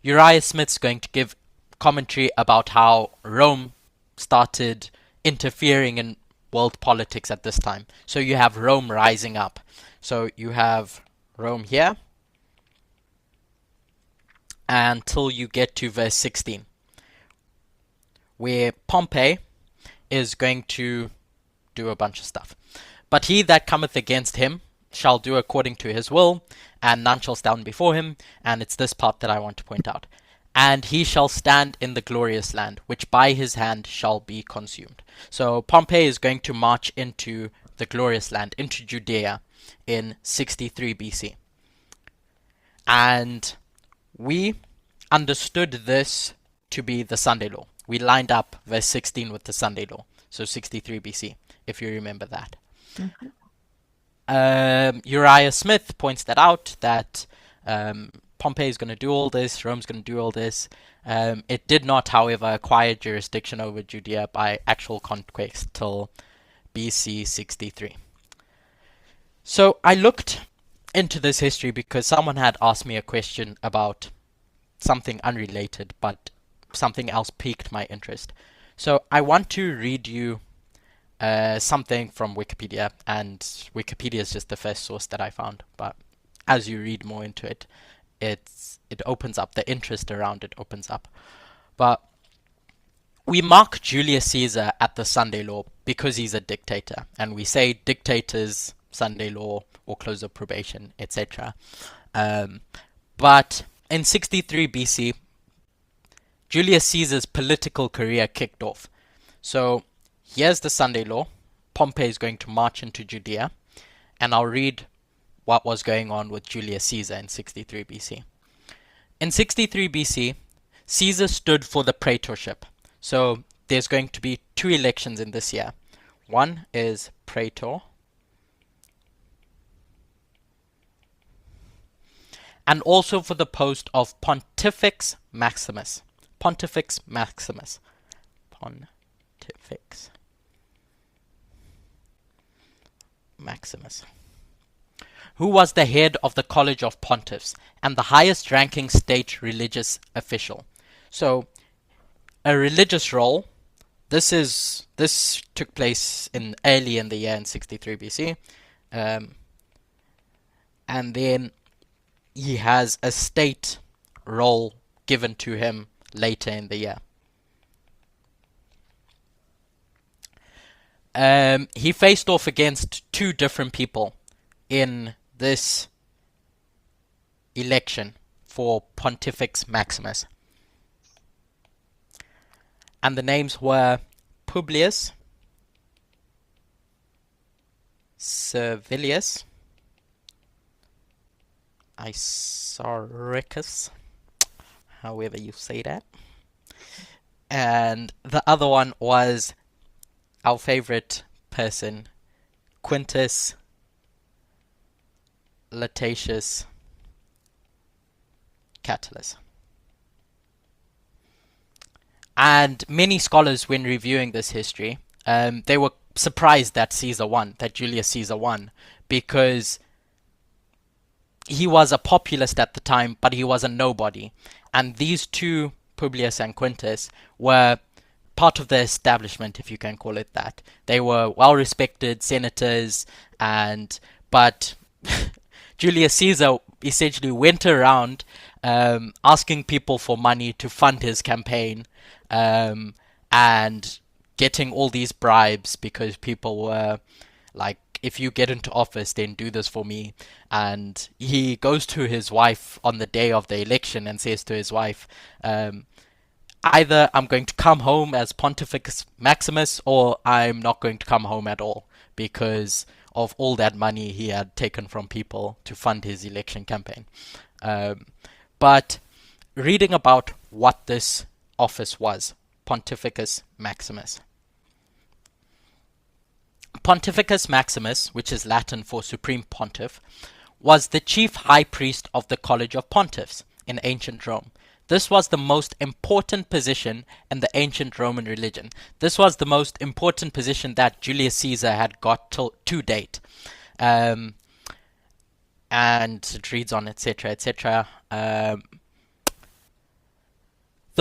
Uriah Smith's going to give commentary about how Rome started interfering in world politics at this time. So you have Rome rising up. So you have Rome here until you get to verse 16, where Pompey is going to do a bunch of stuff. But he that cometh against him shall do according to his will, and none shall stand before him. And it's this part that I want to point out. And he shall stand in the glorious land, which by his hand shall be consumed. So Pompey is going to march into the glorious land, into Judea, in 63 BC. And we understood this to be the Sunday law. We lined up verse 16 with the Sunday law. So 63 BC, if you remember that. Uriah Smith points that out, that Pompey is going to do all this, Rome's going to do all this. It did not, however, acquire jurisdiction over Judea by actual conquest till BC 63. So I looked into this history because someone had asked me a question about something unrelated, but something else piqued my interest. So I want to read you something from Wikipedia, and Wikipedia is just the first source that I found, but as you read more into it, it opens up, the interest around it opens up. But we mark Julius Caesar at the Sunday law because he's a dictator, and we say dictators, Sunday law, or close of probation, etc. But in 63 BC, Julius Caesar's political career kicked off. So here's the Sunday law. Pompey is going to march into Judea, and I'll read what was going on with Julius Caesar in 63 BC. In 63 BC, Caesar stood for the praetorship. So there's going to be 2 elections in this year. One is praetor, and also for the post of Pontifex Maximus. Pontifex Maximus. Pontifex Maximus, who was the head of the College of Pontiffs and the highest ranking state religious official. So a religious role. This took place early in the year in 63 BC, and then he has a state role given to him later in the year. He faced off against 2 different people in this election for Pontifex Maximus. And the names were Publius Servilius Isauricus, however you say that. And the other one was our favorite person, Quintus Lutatius Catulus. And many scholars, when reviewing this history, they were surprised that Julius Caesar won, because he was a populist at the time, but he was a nobody. And these 2, Publius and Quintus, were part of the establishment, if you can call it that. They were well-respected senators, but Julius Caesar essentially went around asking people for money to fund his campaign, and getting all these bribes because people were like, if you get into office, then do this for me. And he goes to his wife on the day of the election and says to his wife, either I'm going to come home as Pontifex Maximus, or I'm not going to come home at all, because of all that money he had taken from people to fund his election campaign. But reading about what this office was, Pontifex Maximus. Pontifex Maximus, which is Latin for Supreme Pontiff, was the chief high priest of the College of Pontiffs in ancient Rome. This was the most important position in the ancient Roman religion. This was the most important position that Julius Caesar had got to date. And it reads on, etc., etc. The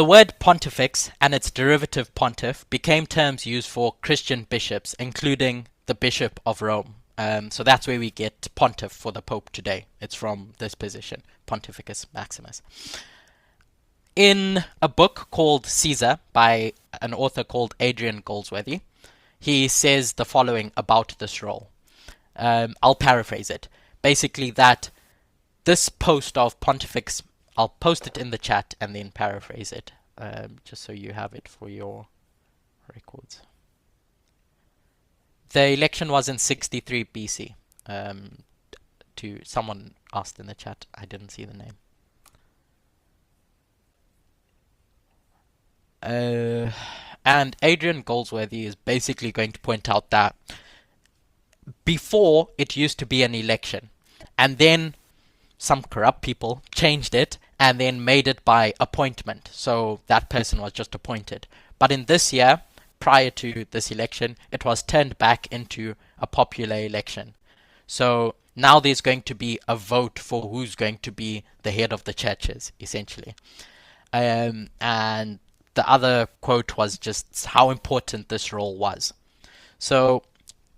word pontifex and its derivative pontiff became terms used for Christian bishops, including the Bishop of Rome. So that's where we get pontiff for the Pope today. It's from this position, Pontificus Maximus. In a book called Caesar by an author called Adrian Goldsworthy, he says the following about this role. I'll paraphrase it. Basically that this post of Pontifex, I'll post it in the chat and then paraphrase it, just so you have it for your records. The election was in 63 BC. To someone asked in the chat, I didn't see the name. And Adrian Goldsworthy is basically going to point out that before it used to be an election, and then some corrupt people changed it and then made it by appointment. So that person was just appointed. But in this year, prior to this election, it was turned back into a popular election. So now there's going to be a vote for who's going to be the head of the churches, essentially. And the other quote was just how important this role was. So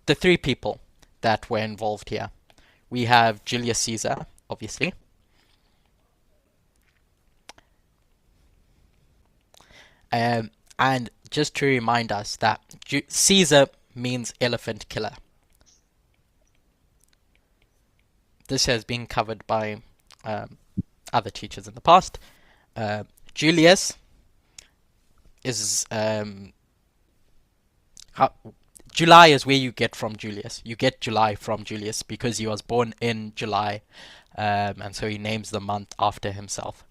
the three people that were involved here. We have Julius Caesar, obviously. And just to remind us that Caesar means elephant killer. This has been covered by other teachers in the past. Julius is July is where you get from Julius. You get July from Julius because he was born in July, and so he names the month after himself.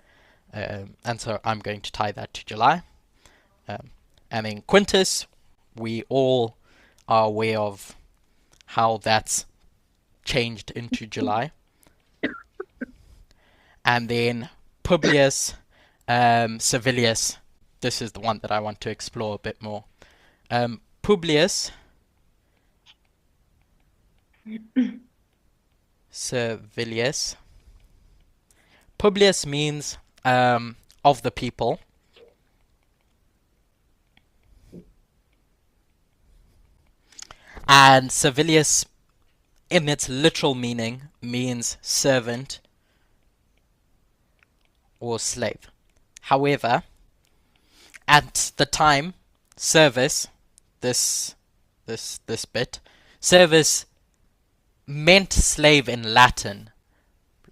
And so I'm going to tie that to July. And then Quintus, we all are aware of how that's changed into July. And then Publius Servilius, this is the one that I want to explore a bit more. Publius Servilius. Publius means of the people. And Servilius, in its literal meaning, means servant or slave. However, at the time, service, this bit, service meant slave in Latin,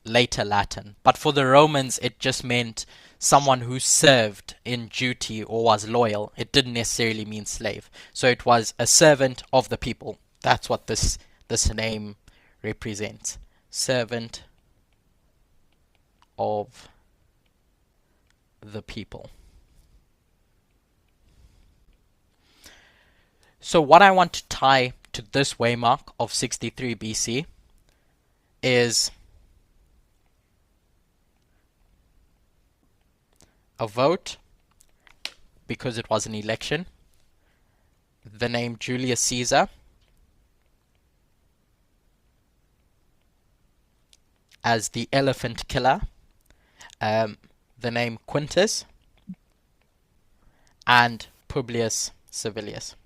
later Latin. But for the Romans, it just meant someone who served in duty or was loyal. It didn't necessarily mean slave. So it was a servant of the people. That's what this name represents. Servant of the people. So what I want to tie to this waymark of 63 BC is a vote, because it was an election, the name Julius Caesar, as the elephant killer, the name Quintus, and Publius Servilius.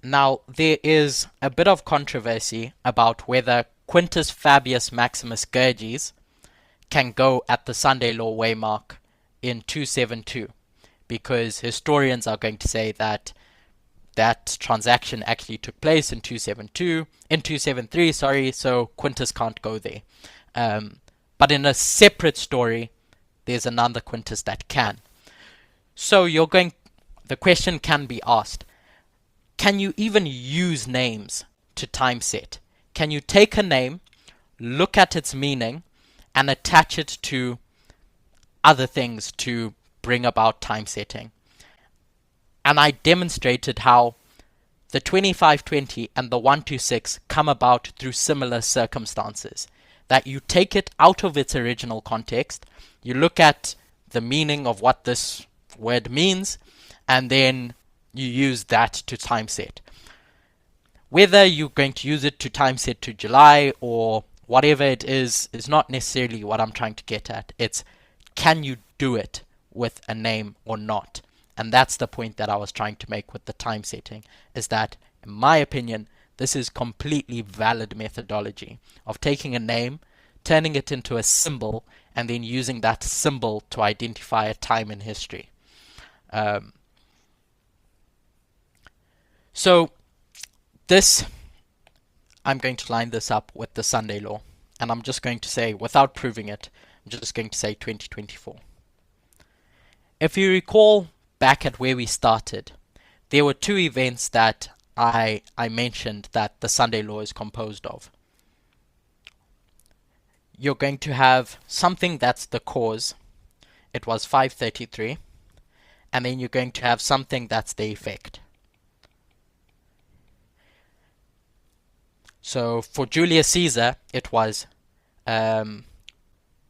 Now, there is a bit of controversy about whether Quintus Fabius Maximus Gurges can go at the Sunday Law waymark in 272, because historians are going to say that that transaction actually took place in 273, so Quintus can't go there. But in a separate story, there's another Quintus that can. So the question can be asked, can you even use names to time set? Can you take a name, look at its meaning, and attach it to other things to bring about time setting? And I demonstrated how the 2520 and the 126 come about through similar circumstances. that you take it out of its original context, you look at the meaning of what this word means, and then you use that to time set. Whether you're going to use it to time set to July or whatever it is not necessarily what I'm trying to get at. It's, can you do it with a name or not? And that's the point that I was trying to make with the time setting, is that, in my opinion, this is completely valid methodology of taking a name, turning it into a symbol, and then using that symbol to identify a time in history. So this, I'm going to line this up with the Sunday law, and I'm just going to say, without proving it, I'm just going to say 2024. If you recall back at where we started, there were two events that I mentioned that the Sunday law is composed of. You're going to have something that's the cause. It was 533. And then you're going to have something that's the effect. So for Julius Caesar, it was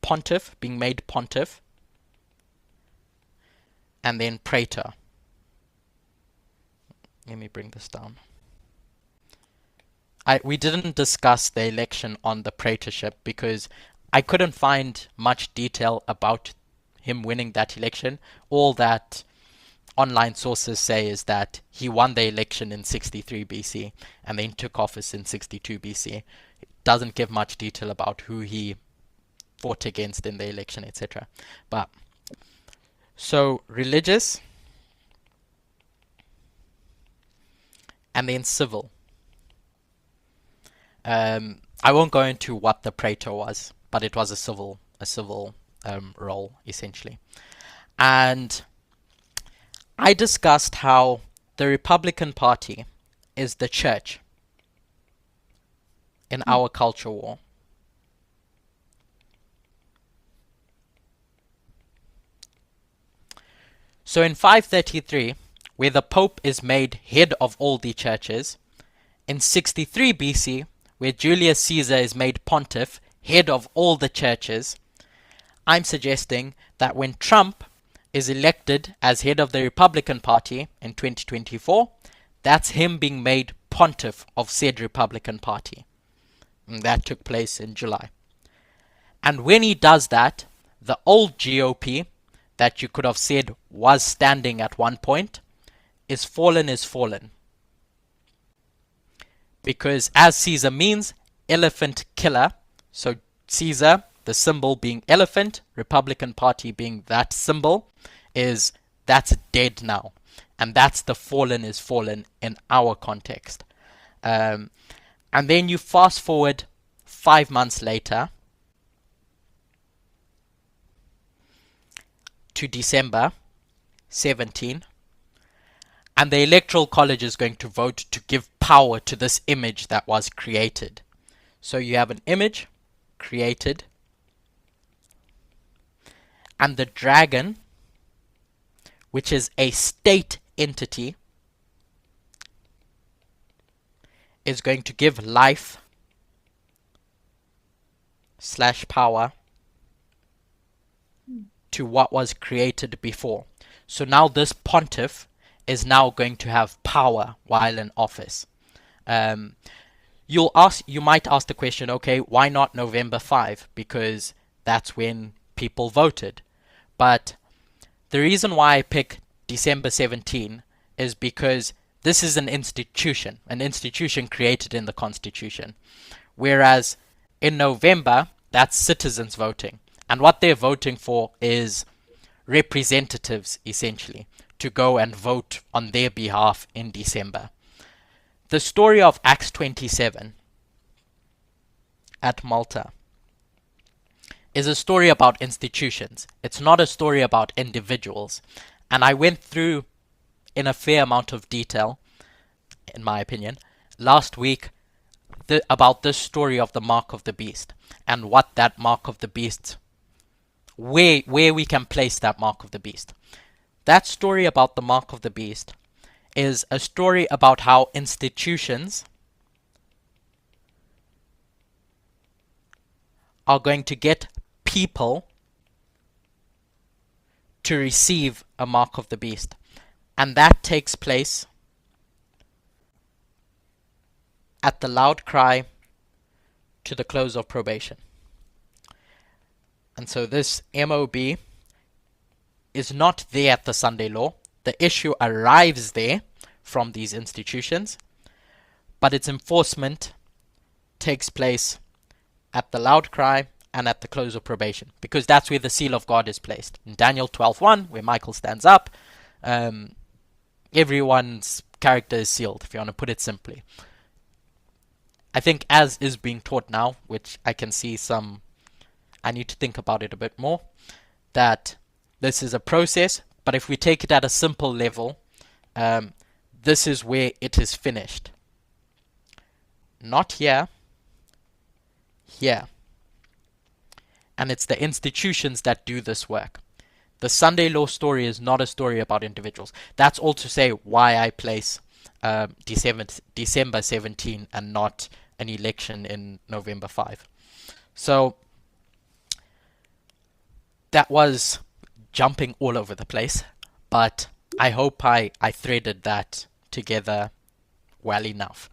pontiff, being made pontiff, and then praetor. Let me bring this down. We didn't discuss the election on the praetorship because I couldn't find much detail about him winning that election. All that online sources say is that he won the election in 63 BC and then took office in 62 BC. It doesn't give much detail about who he fought against in the election, etc. But so religious and then civil. I won't go into what the praetor was, but it was a civil role essentially. And I discussed how the Republican Party is the church in our culture war. So in 533, where the Pope is made head of all the churches, in 63 BC, where Julius Caesar is made pontiff, head of all the churches, I'm suggesting that when Trump is elected as head of the Republican Party in 2024, that's him being made pontiff of said Republican Party. And that took place in July. And when he does that, the old GOP that you could have said was standing at one point is fallen. Because as Caesar means, elephant killer, so Caesar, the symbol being elephant, Republican Party being that symbol, that's dead now. And that's the fallen in our context. And then you fast forward 5 months later to December 17, and the Electoral College is going to vote to give power to this image that was created. So you have an image created, and the dragon, which is a state entity, is going to give life / power to what was created before. So now this pontiff is now going to have power while in office. You might ask the question, okay, why not November 5? Because that's when people voted. But the reason why I pick December 17 is because this is an institution created in the Constitution. Whereas in November, that's citizens voting. And what they're voting for is representatives, essentially, to go and vote on their behalf in December. The story of Acts 27 at Malta is a story about institutions. It's not a story about individuals. And I went through in a fair amount of detail, in my opinion, last week about this story of the Mark of the Beast and what that Mark of the Beast, where we can place that Mark of the Beast. That story about the Mark of the Beast is a story about how institutions are going to get people to receive a mark of the beast. And that takes place at the loud cry to the close of probation. And so this MOB is not there at the Sunday law. The issue arrives there from these institutions, but its enforcement takes place at the loud cry and at the close of probation, because that's where the seal of God is placed. In Daniel 12:1, where Michael stands up, everyone's character is sealed, if you want to put it simply. I think as is being taught now, which I can see I need to think about it a bit more, that this is a process, but if we take it at a simple level, this is where it is finished. Not here, here. And it's the institutions that do this work. The Sunday law story is not a story about individuals. That's all to say why I place December 17 and not an election in November 5. So that was jumping all over the place, but I hope I threaded that together well enough.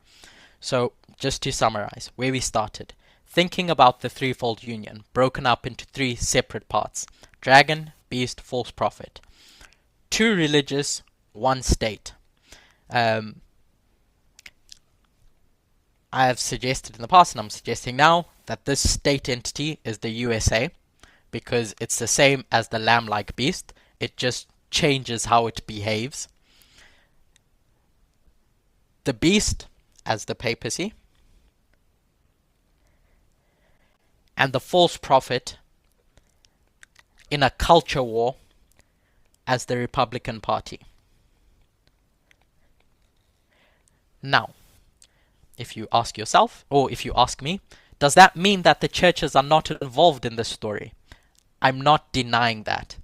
So just to summarize where we started, thinking about the threefold union broken up into three separate parts: dragon, beast, false prophet. Two religious, one state. I have suggested in the past, and I'm suggesting now, that this state entity is the USA, because it's the same as the lamb-like beast. It just changes how it behaves. The beast as the papacy, and the false prophet in a culture war as the Republican Party. Now, if you ask yourself, or if you ask me, does that mean that the churches are not involved in this story? I'm not denying that.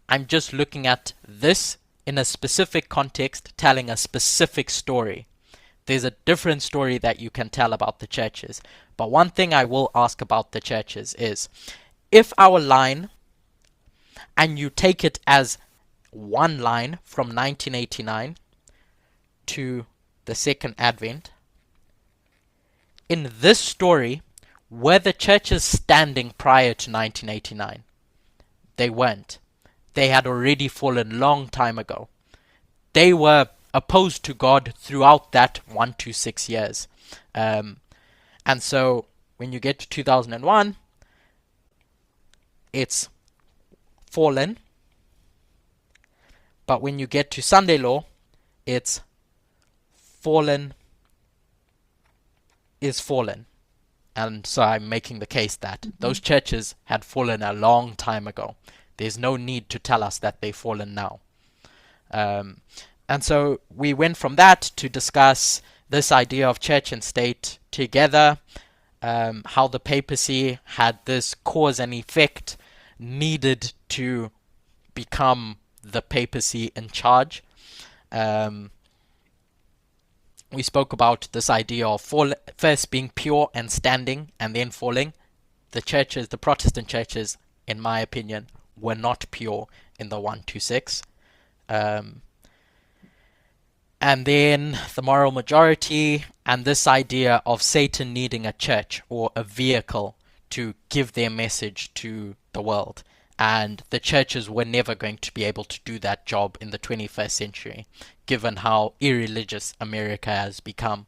I'm just looking at this in a specific context, telling a specific story. There's a different story that you can tell about the churches. But one thing I will ask about the churches is, if our line, and you take it as one line from 1989 to the Second Advent, in this story, were the churches standing prior to 1989? They weren't. They had already fallen long time ago. They were opposed to God throughout that 1 to 6 years. And so when you get to 2001, it's fallen. But when you get to Sunday law, it's fallen is fallen. And so I'm making the case that those churches had fallen a long time ago. There's no need to tell us that they've fallen now. And so we went from that to discuss this idea of church and state together, how the papacy had this cause and effect, needed to become the papacy in charge. We spoke about this idea of first being pure and standing and then falling. The churches, the Protestant churches, in my opinion, were not pure in the 1 to 6. And then the moral majority and this idea of Satan needing a church or a vehicle to give their message to the world. And the churches were never going to be able to do that job in the 21st century, given how irreligious America has become.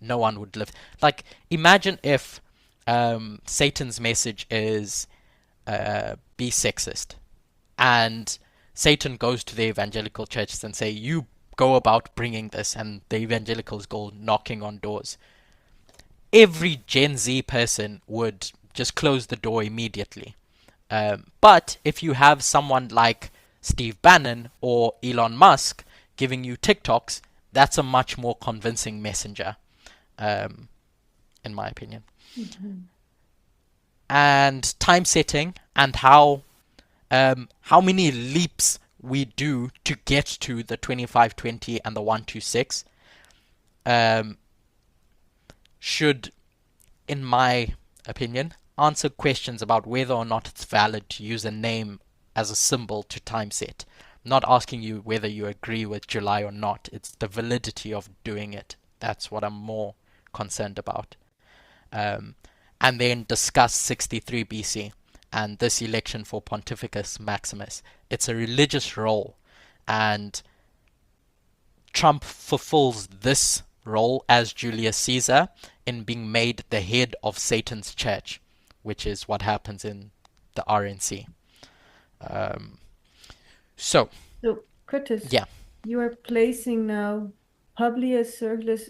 No one would live. Like, imagine if Satan's message is be sexist, and Satan goes to the evangelical churches and say, you go about bringing this, and the evangelicals go knocking on doors. Every Gen Z person would just close the door immediately. But if you have someone like Steve Bannon or Elon Musk giving you TikToks, that's a much more convincing messenger, in my opinion. Mm-hmm. And time setting and how many leaps we do to get to the 25-20 and the 1-6 should, in my opinion, answer questions about whether or not it's valid to use a name as a symbol to time set. I'm not asking you whether you agree with July or not. It's the validity of doing it. That's what I'm more concerned about. And then discuss 63 BC and this election for Pontificus Maximus. It's a religious role, and Trump fulfills this role as Julius Caesar in being made the head of Satan's church, which is what happens in the RNC. So, Curtis, yeah. you are placing now Publius, Sergius,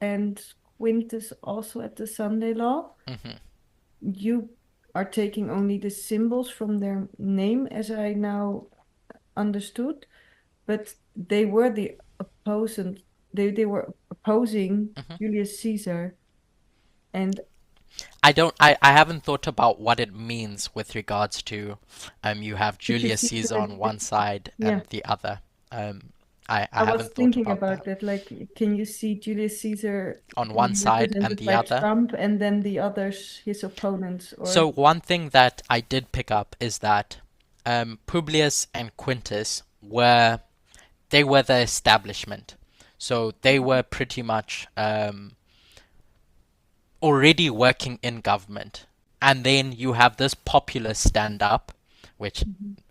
and Quintus also at the Sunday law. You are taking only the symbols from their name, as I now understood, but they were the opposant. They were opposing Julius Caesar, and I haven't thought about what it means with regards to you have Julius Caesar on one side and the other. I was haven't thought thinking about that. Like, can you see Julius Caesar on one side and represented the by other? Trump, and then the others, his opponents? Or... So one thing that I did pick up is that Publius and Quintus were the establishment. So they were pretty much already working in government. And then you have this popular stand-up, which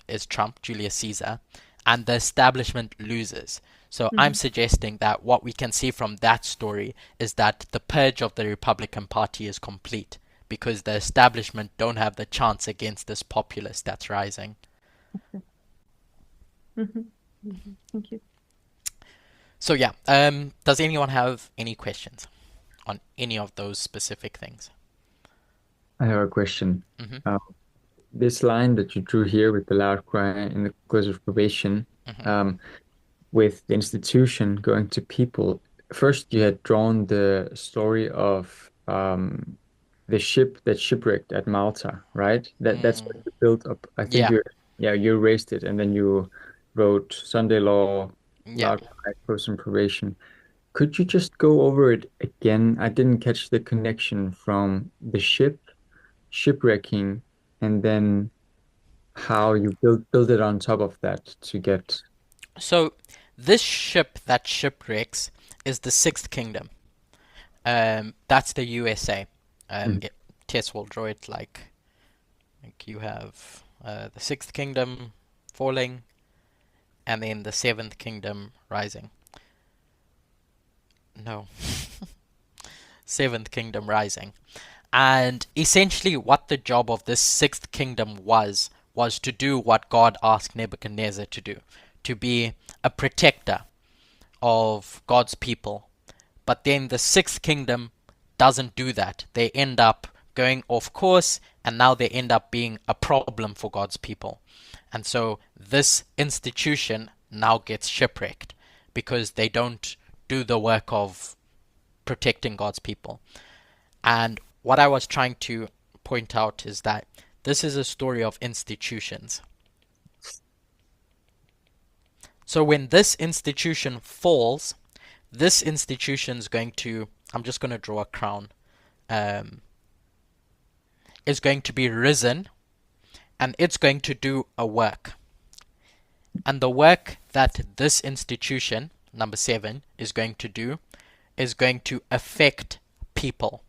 is Trump, Julius Caesar, and the establishment loses. So I'm suggesting that what we can see from that story is that the purge of the Republican Party is complete, because the establishment don't have the chance against this populace that's rising. Thank you. So yeah, does anyone have any questions on any of those specific things? I have a question. This line that you drew here with the loud cry and the close of probation, with the institution going to people. First, you had drawn the story of the ship that shipwrecked at Malta, right? That's what you built up. I think you erased it, and then you wrote Sunday law, loud cry, close and probation. Could you just go over it again? I didn't catch the connection from the shipwrecking, and then how you build it on top of that to get. So this ship that shipwrecks is the Sixth Kingdom. That's the USA. Tess will draw it like you have the Sixth Kingdom falling, and then the Seventh Kingdom rising. No. Seventh Kingdom rising. And essentially what the job of this Sixth Kingdom was to do what God asked Nebuchadnezzar to do, to be a protector of God's people. But then the Sixth Kingdom doesn't do that. They end up going off course, and now they end up being a problem for God's people. And so this institution now gets shipwrecked because they don't do the work of protecting God's people. And what I was trying to point out is that this is a story of institutions. So when this institution falls, this institution's going to, I'm just going to draw a crown, is going to be risen, and it's going to do a work. And the work that this institution, number 7, is going to do is going to affect people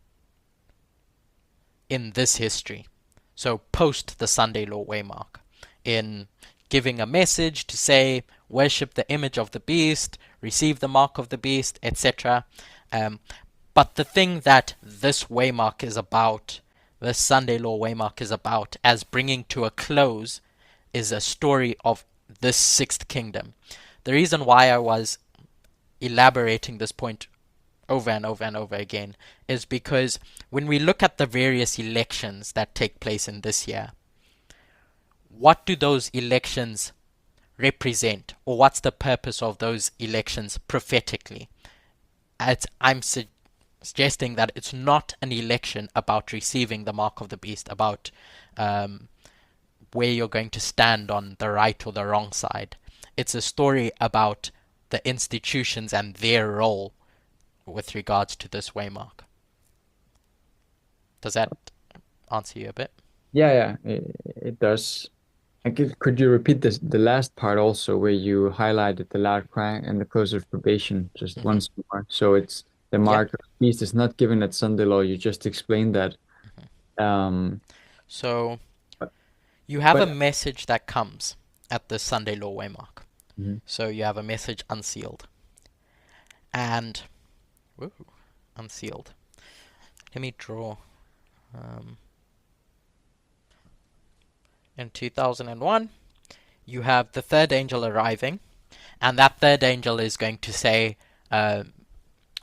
in this history. So post the Sunday Law Waymark, in giving a message to say, worship the image of the beast, receive the mark of the beast, etc. But the thing that this Waymark is about, this Sunday Law Waymark is about, as bringing to a close, is a story of this Sixth Kingdom. The reason why I was elaborating this point over and over and over again is because when we look at the various elections that take place in this year, what do those elections represent, or what's the purpose of those elections prophetically? I'm suggesting that it's not an election about receiving the mark of the beast, about where you're going to stand on the right or the wrong side. It's a story about the institutions and their role with regards to this Waymark. Does that answer you a bit? Yeah, it does. And could you repeat the last part also, where you highlighted the loud cry and the close of probation just Hmm. once more? So it's the Yeah. mark of the beast is not given at Sunday law. You just explained that. Um, So but, you have a but message that comes at the Sunday law waymark. Mhm. So you have a message unsealed. And, woo, unsealed. Let me draw. In 2001, you have the third angel arriving, and that third angel is going to say,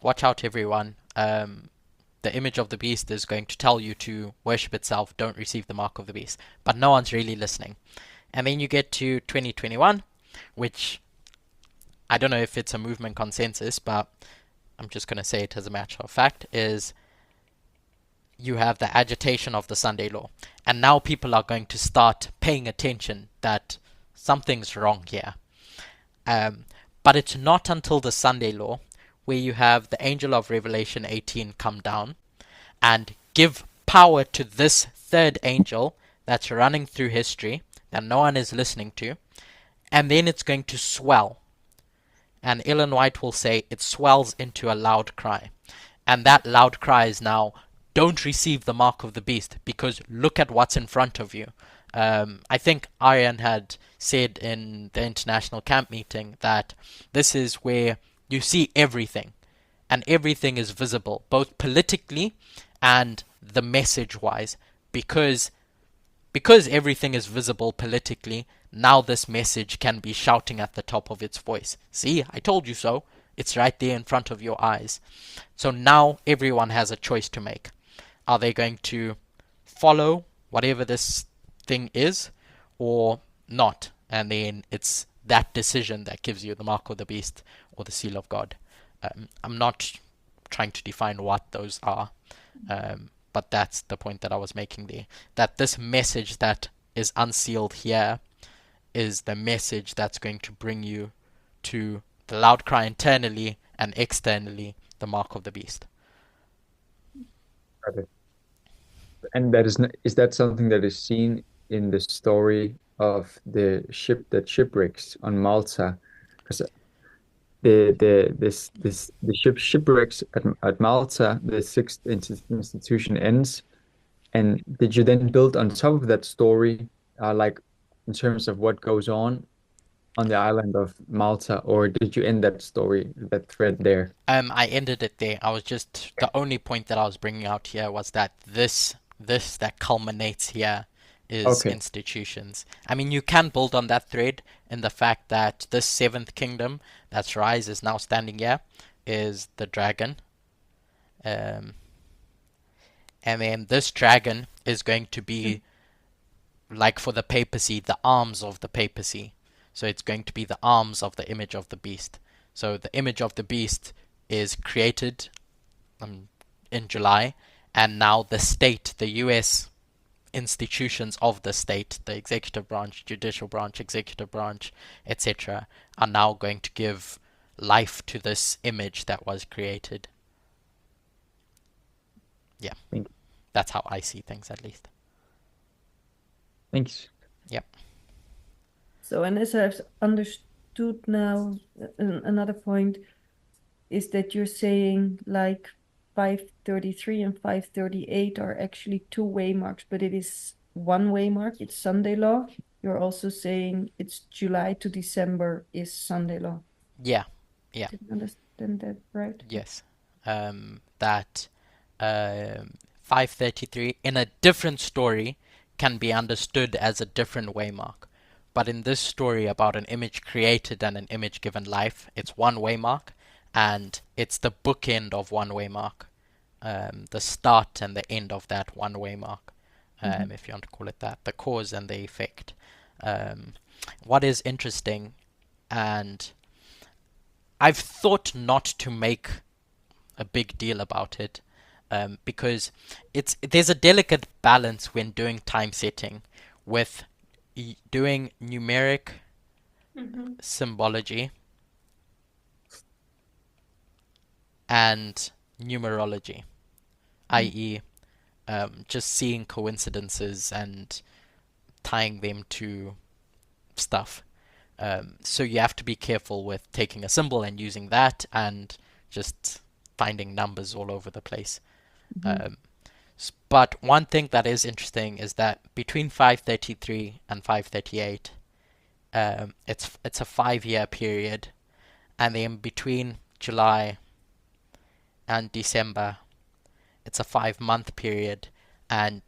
watch out, everyone. The image of the beast is going to tell you to worship itself, don't receive the mark of the beast. But no one's really listening. And then you get to 2021, which I don't know if it's a movement consensus, but I'm just going to say it as a matter of fact, is you have the agitation of the Sunday law. And now people are going to start paying attention that something's wrong here. Um, but it's not until the Sunday law where you have the angel of Revelation 18 come down and give power to this third angel that's running through history that no one is listening to, and then it's going to swell. And Ellen White will say it swells into a loud cry. And that loud cry is now, don't receive the mark of the beast, because look at what's in front of you. I think Aryan had said in the international camp meeting that this is where you see everything, and everything is visible, both politically and the message wise, because everything is visible politically. Now this message can be shouting at the top of its voice. See, I told you so. It's right there in front of your eyes. So now everyone has a choice to make. Are they going to follow whatever this thing is or not? And then it's that decision that gives you the mark of the beast or the seal of God. I'm not trying to define what those are, but that's the point that I was making there. That this message that is unsealed here is the message that's going to bring you to the loud cry internally and externally, the mark of the beast. Got it. And is that something that is seen in the story of the ship that shipwrecks on Malta? Because the ship shipwrecks at Malta, the sixth institution ends. And did you then build on top of that story, like in terms of what goes on the island of Malta, or did you end that story, that thread there? I ended it there. I was just the only point that I was bringing out here was that this that culminates here is Okay. institutions. I mean, you can build on that thread in the fact that this seventh kingdom that's rise is now standing here is the dragon, um, and then this dragon is going to be like for the papacy, the arms of the papacy. So it's going to be the arms of the image of the beast. So the image of the beast is created in July, and now the state, the US institutions of the state, the executive branch, judicial branch, executive branch, etc., are now going to give life to this image that was created. Yeah, Thank that's how I see things, at least. Thanks. Yep. So, and as I've understood now, another point is that you're saying like 533 and 538 are actually two waymarks, but it is one waymark, it's Sunday law. You're also saying it's July to December is Sunday law. Yeah. Yeah. Did I understand that right? Yes. That 533 in a different story can be understood as a different waymark. But in this story about an image created and an image given life, it's one waymark, and it's the bookend of one waymark, the start and the end of that one waymark, if you want to call it that, the cause and the effect. What is interesting, and I've thought not to make a big deal about it, because there's a delicate balance when doing time setting with doing numeric symbology and numerology, i.e. just seeing coincidences and tying them to stuff. So you have to be careful with taking a symbol and using that and just finding numbers all over the place. But one thing that is interesting is that between 533 and 538, it's a 5-year period, and then between July and December, it's a 5-month period, and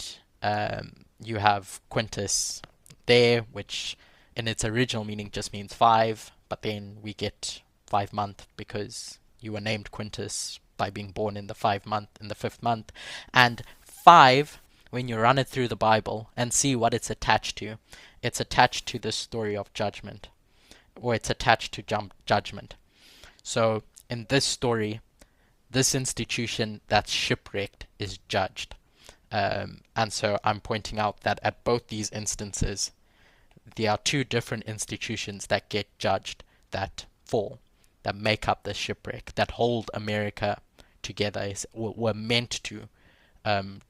you have Quintus there, which in its original meaning just means 5, but then we get 5-month because you were named Quintus by being born in the 5th month. And 5, when you run it through the Bible and see what it's attached to the story of judgment, or it's attached to judgment. So in this story, this institution that's shipwrecked is judged. And so I'm pointing out that at both these instances, there are 2 different institutions that get judged, that fall, that make up the shipwreck, that hold America together, were meant to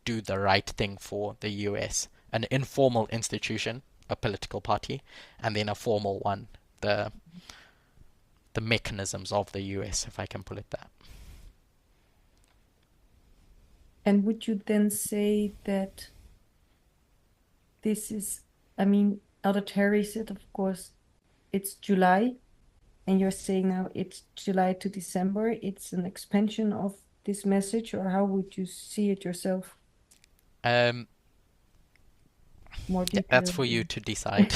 do the right thing for the US. An informal institution, a political party, and then a formal one, the mechanisms of the US, if I can put it that. And would you then say that this is, I mean, Elder Terry said, of course, it's July, and you're saying now it's July to December. It's an expansion of this message, or how would you see it yourself? More That's for you to decide.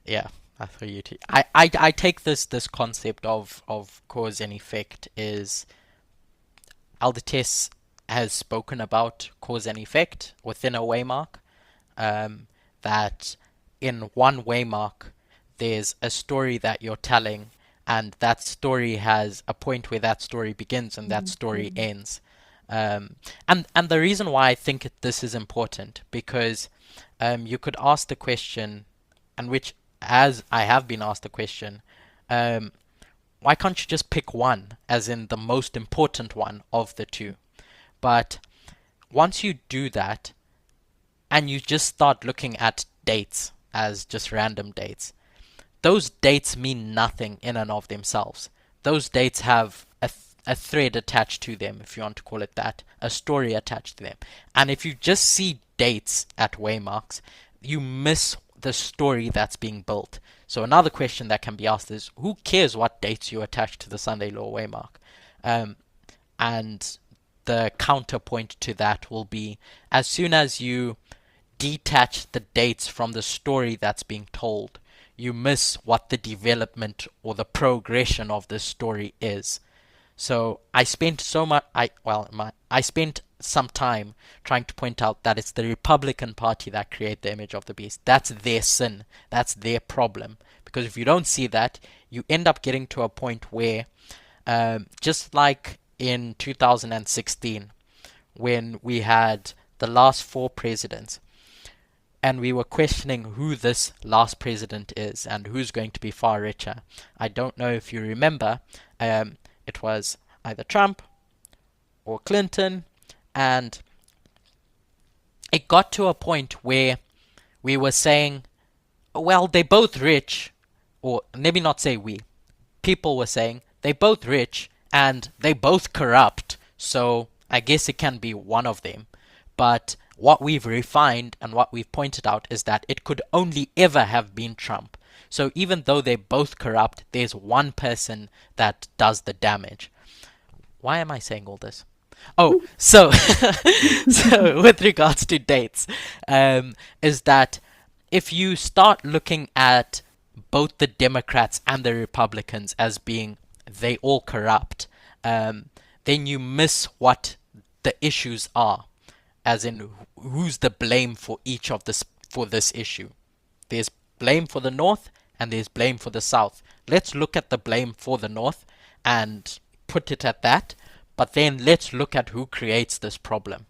Yeah, that's for you to. I take this concept of cause and effect is Elder Tess has spoken about cause and effect within a waymark. That in one waymark there's a story that you're telling, and that story has a point where that story begins and that story ends. And the reason why I think this is important, because you could ask the question, and which, as I have been asked the question, why can't you just pick one, as in the most important one of the 2? But once you do that, and you just start looking at dates as just random dates, those dates mean nothing in and of themselves. Those dates have a thread attached to them, if you want to call it that, a story attached to them. And if you just see dates at waymarks, you miss the story that's being built. So another question that can be asked is, who cares what dates you attach to the Sunday Law waymark? And the counterpoint to that will be, as soon as you detach the dates from the story that's being told, you miss what the development or the progression of this story is. So I spent I spent some time trying to point out that it's the Republican Party that create the image of the beast. That's their sin. That's their problem. Because if you don't see that, you end up getting to a point where, just like in 2016, when we had the last 4 presidents, and we were questioning who this last president is and who's going to be far richer. I don't know if you remember, it was either Trump or Clinton, and it got to a point where we were saying, well, they're both rich, or maybe not say we, people were saying, they're both rich and they both corrupt, so I guess it can be one of them. But what we've refined and what we've pointed out is that it could only ever have been Trump. So even though they're both corrupt, there's one person that does the damage. Why am I saying all this? Oh, so with regards to dates, is that if you start looking at both the Democrats and the Republicans as being they all corrupt, then you miss what the issues are, as in who's the blame for each of this issue. There's blame for the North and there's blame for the South. Let's look at the blame for the North and put it at that, but then let's look at who creates this problem.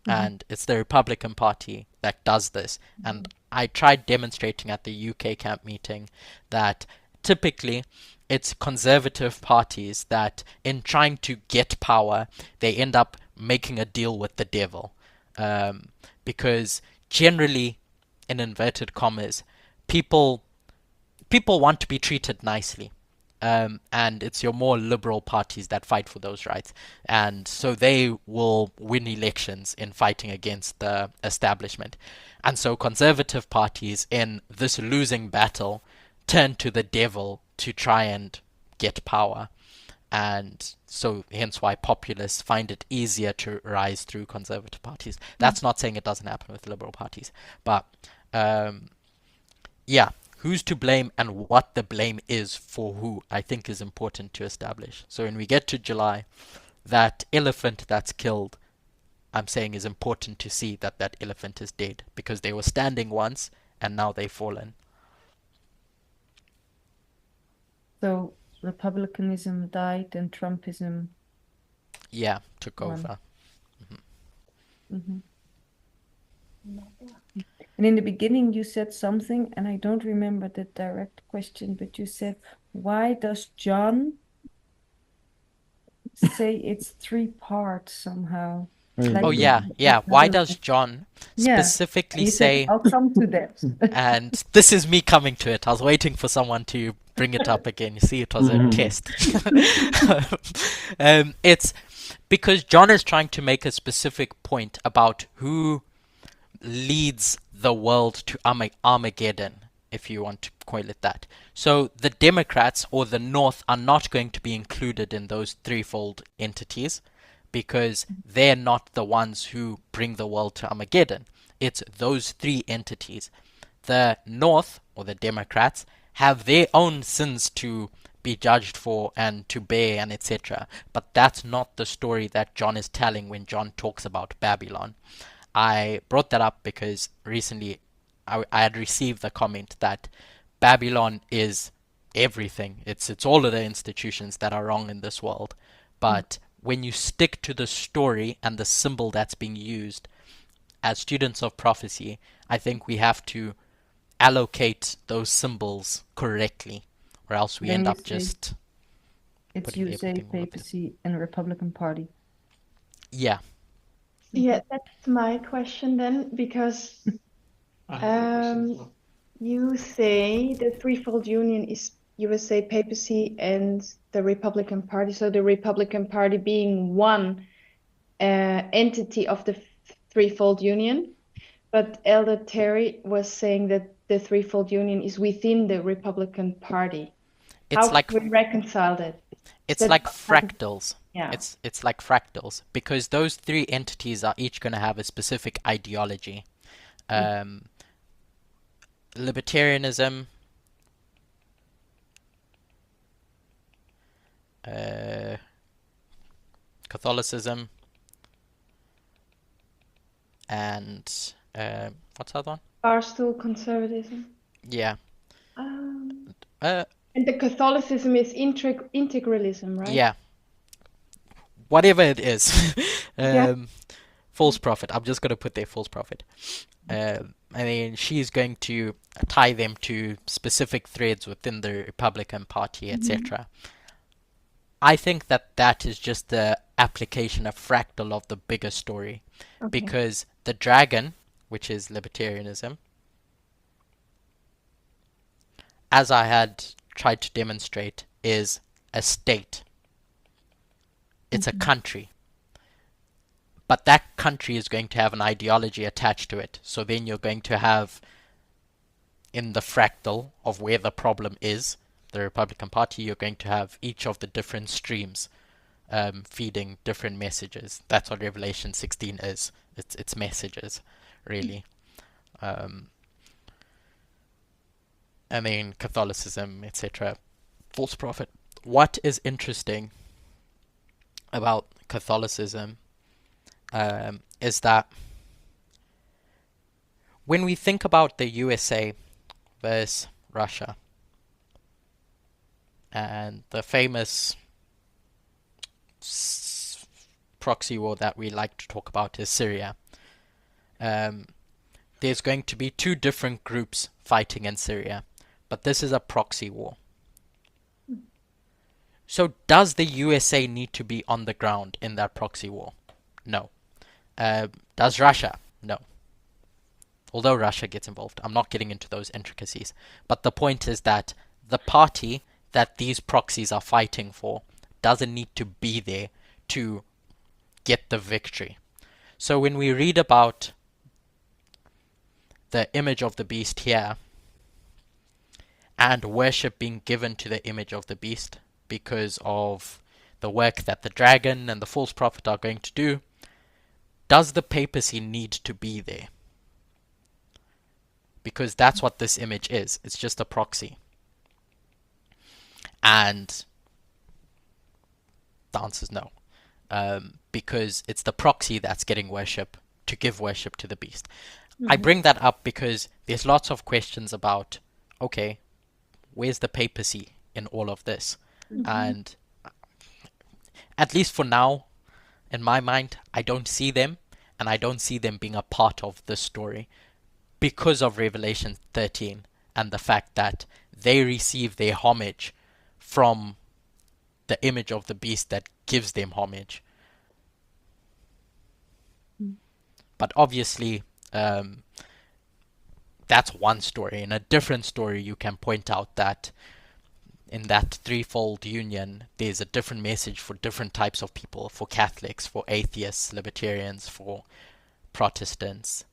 And it's the Republican Party that does this. And I tried demonstrating at the UK camp meeting that typically it's conservative parties that, in trying to get power, they end up making a deal with the devil, because generally, in inverted commas, people want to be treated nicely. And it's your more liberal parties that fight for those rights. And so they will win elections in fighting against the establishment. And so conservative parties in this losing battle turn to the devil to try and get power. And so hence why populists find it easier to rise through conservative parties. That's not saying it doesn't happen with liberal parties. But yeah, who's to blame and what the blame is for who, I think is important to establish. So when we get to July, that elephant that's killed, I'm saying is important to see that that elephant is dead, because they were standing once and now they've fallen. So Republicanism died and Trumpism Took won. over. Mhm. And in the beginning, you said something, and I don't remember the direct question, but you said, why does John say it's 3 parts somehow? Wait, Oh wait. yeah. Why does John Yeah. specifically You said, say, I'll come to that. and this is me coming to it. I was waiting for someone to bring it up again. You see, it was a test. It's because John is trying to make a specific point about who leads the world to Armageddon, if you want to call it that. So the Democrats or the North are not going to be included in those threefold entities, because they're not the ones who bring the world to Armageddon. It's those 3 entities. The North, or the Democrats, have their own sins to be judged for and to bear and etc. But that's not the story that John is telling when John talks about Babylon. I brought that up because recently I had received the comment that Babylon is everything. It's all of the institutions that are wrong in this world. But when you stick to the story and the symbol that's being used, as students of prophecy, I think we have to allocate those symbols correctly, or else we Then end you up say just it's putting USA, everything all up there. papacy, and Republican Party. Yeah. Yeah, that's my question then, because you say the threefold union is USA, papacy, and the Republican Party. So the Republican Party being one entity of the threefold union. But Elder Terry was saying that the threefold union is within the Republican Party. It's How like can we reconcile that? it's That- like fractals. Yeah. It's like fractals, because those 3 entities are each going to have a specific ideology. Libertarianism, Catholicism, and what's the other one? Barstool conservatism. Yeah. And Uh, the Catholicism is integralism, right? yeah. Whatever it is. Yeah. False prophet. I'm just going to put there false prophet. I mean, she's going to tie them to specific threads within the Republican Party, etc. I think that that is just the application, a fractal of the bigger story. Okay. Because the dragon, which is libertarianism, as I had tried to demonstrate, is a state. It's a country. But that country is going to have an ideology attached to it. So then you're going to have, in the fractal of where the problem is, the Republican Party, you're going to have each of the different streams feeding different messages. That's what Revelation 16 is. It's messages, really. I mean, Catholicism, etc. False prophet. What is interesting about Catholicism is that when we think about the USA versus Russia and the famous proxy war that we like to talk about is Syria, there's going to be 2 different groups fighting in Syria, but this is a proxy war. So does the USA need to be on the ground in that proxy war? No. Does Russia? No. Although Russia gets involved. I'm not getting into those intricacies. But the point is that the party that these proxies are fighting for doesn't need to be there to get the victory. So when we read about the image of the beast here, and worship being given to the image of the beast because of the work that the dragon and the false prophet are going to do, does the papacy need to be there? Because that's what this image is. It's just a proxy. And the answer is no. Because it's the proxy that's getting worship to give worship to the beast. I bring that up because there's lots of questions about, okay, where's the papacy in all of this? And at least for now, in my mind, I don't see them, and I don't see them being a part of this story because of Revelation 13 and the fact that they receive their homage from the image of the beast that gives them homage. But obviously, that's one story. In a different story, you can point out that in that threefold union, there's a different message for different types of people, for Catholics, for atheists, libertarians, for Protestants,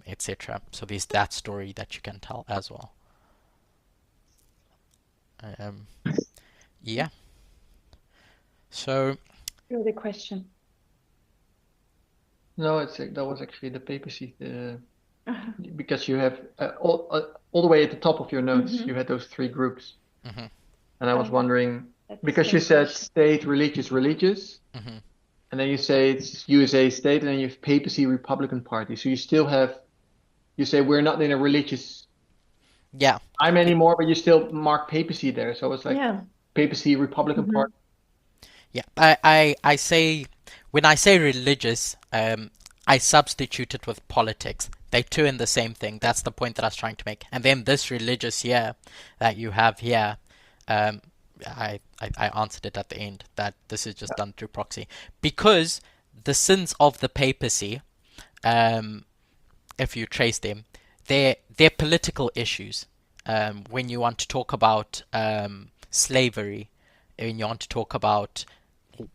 etc. So there's that story that you can tell as well. Yeah. So. You're the question. No, that was actually the papacy. Because you have all the way at the top of your notes, you had those three groups. And I was wondering, because you said state, religious, and then you say it's USA state, and then you have papacy, Republican Party. So you still have, you say we're not in a religious time anymore, but you still mark papacy there. So it's like papacy, Republican Party. Yeah, I say, when I say religious, I substitute it with politics. They two in the same thing. That's the point that I was trying to make. And then this religious here that you have here, I answered it at the end, that this is just done through proxy. Because the sins of the papacy, if you trace them, they're political issues. When you want to talk about slavery, when you want to talk about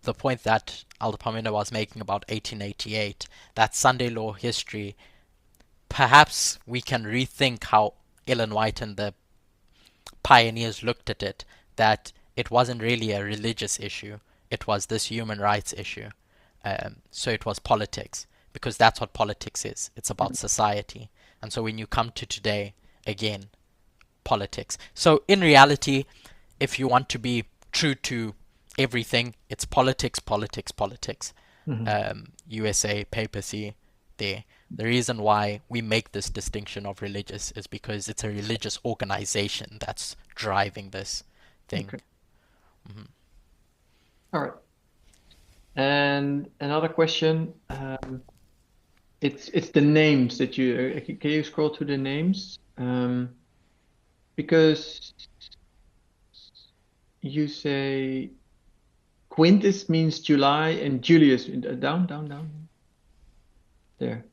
the point that Aldepamino was making about 1888, that Sunday law history, perhaps we can rethink how Ellen White and the pioneers looked at it, that it wasn't really a religious issue, it was this human rights issue. So it was politics, because that's what politics is. It's about society. And so when you come to today, again, politics. So in reality, if you want to be true to everything, it's politics, politics, politics. USA, papacy, there. The reason why we make this distinction of religious is because it's a religious organization that's driving this thing. Okay. All right. And another question, it's the names that you, can you scroll to the names? Because you say Quintus means July and Julius, down. There.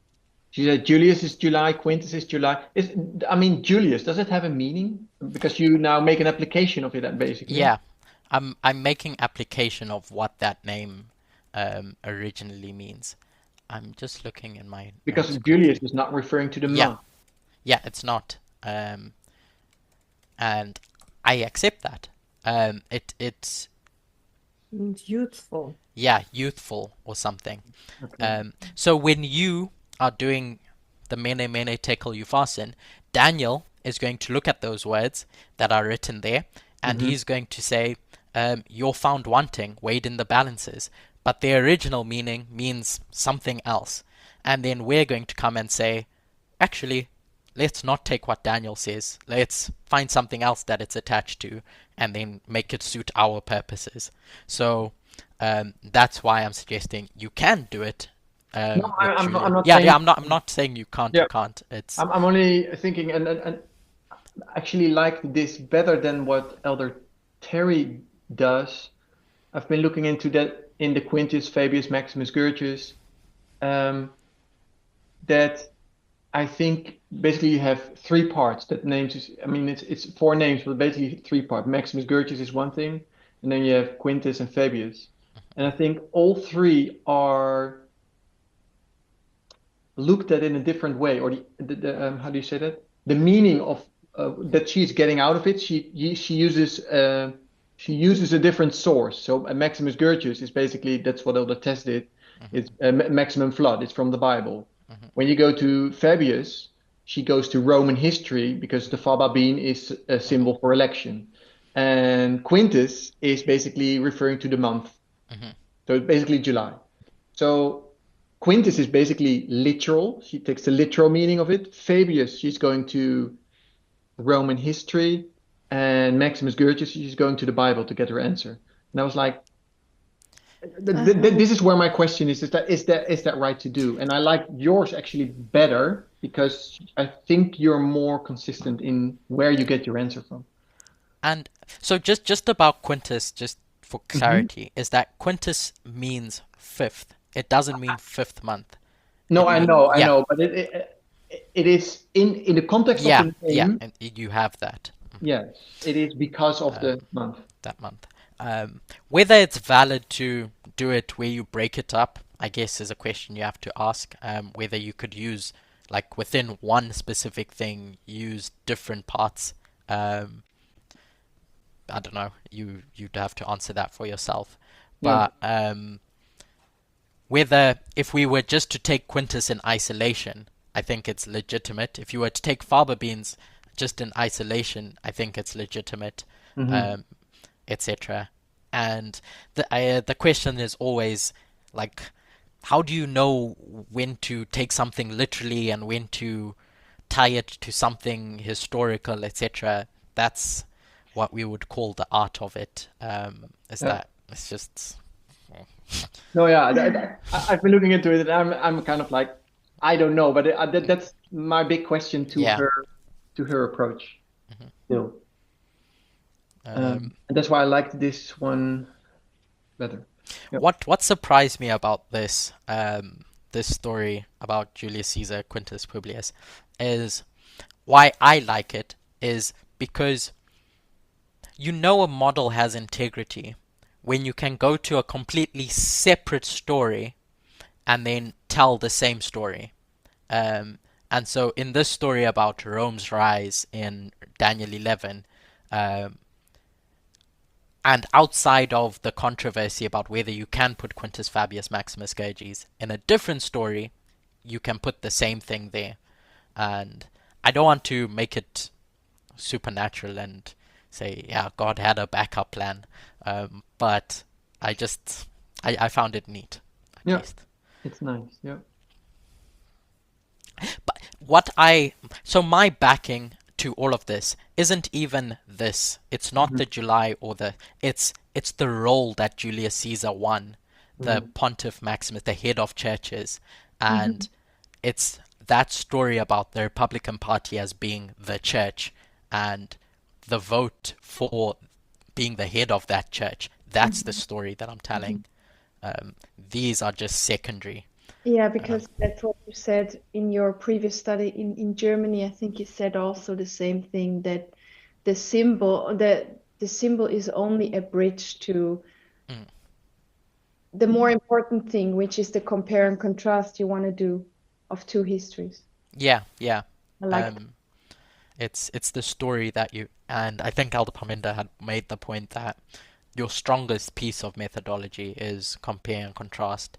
You said Julius is July, Quintus is July. Julius, does it have a meaning? Because you now make an application of it, basically. Yeah, I'm making application of what that name originally means. I'm just looking in my because notes Julius quickly. is not referring to the month. Yeah, it's not. And I accept that. It's Means youthful. yeah, youthful or something. Okay. So when you are doing the mene mene tekel upharsin, Daniel is going to look at those words that are written there, and he's going to say, you're found wanting, weighed in the balances. But the original meaning means something else. And then we're going to come and say, actually, let's not take what Daniel says. Let's find something else that it's attached to and then make it suit our purposes. So that's why I'm suggesting you can do it. No, I'm literally. not Yeah, saying. yeah. I'm not saying you can't. Yeah. You can't. It's I'm only thinking, and actually like this better than what Elder Terry does. I've been looking into that in the Quintus, Fabius, Maximus, Gurgius, that I think basically you have three parts that names is, I mean, it's four names, but basically three parts. Maximus Gorgias is one thing, and then you have Quintus and Fabius. And I think all three are looked at in a different way, or the how do you say that? The meaning of that she's getting out of it, she uses a different source. So Maximus Gorgias is basically, that's what all the test did. It's maximum flood. It's from the Bible. When you go to Fabius, she goes to Roman history because the faba bean is a symbol for election, and Quintus is basically referring to the month. So it's basically July. So Quintus is basically literal. She takes the literal meaning of it. Fabius, she's going to Roman history, and Maximus Gorgias, she's going to the Bible to get her answer. And I was like, this is where my question is that right to do? And I like yours actually better because I think you're more consistent in where you get your answer from. And so just about Quintus, just for clarity, is that Quintus means fifth. It doesn't mean fifth month. No, I know, but it is in the context of the name. Yeah, and you have that. Yes, it is because of the month. That month. Whether it's valid to do it where you break it up, I guess, is a question you have to ask. Whether you could use, like, within one specific thing, use different parts. I don't know. You'd have to answer that for yourself. But whether, if we were just to take Quintus in isolation, I think it's legitimate. If you were to take faba beans just in isolation, I think it's legitimate, etc. And the question is always, like, how do you know when to take something literally and when to tie it to something historical, etc.? That's what we would call the art of it. That it's just. No, I've been looking into it, and I'm kind of like, I don't know, but that's my big question to her approach. Still. And that's why I liked this one better. Yep. What surprised me about this story about Julius Caesar Quintus Publius is why I like it is because a model has integrity when you can go to a completely separate story and then tell the same story. And so in this story about Rome's rise in Daniel 11, and outside of the controversy about whether you can put Quintus Fabius Maximus Gorgias in a different story, you can put the same thing there. And I don't want to make it supernatural and say, yeah, God had a backup plan. But I found it neat, at least. It's nice, yeah. But so my backing to all of this isn't even this. It's not the July or it's the role that Julius Caesar won, the Pontiff Maximus, the head of churches, and it's that story about the Republican Party as being the church and the vote for being the head of that church. That's the story that I'm telling. These are just secondary. Yeah, because that's what you said in your previous study in Germany. I think you said also the same thing, that the symbol is only a bridge to the more important thing, which is the compare and contrast you want to do of two histories. Yeah. I like it's the story that and I think Elder Parminder had made the point that your strongest piece of methodology is compare and contrast.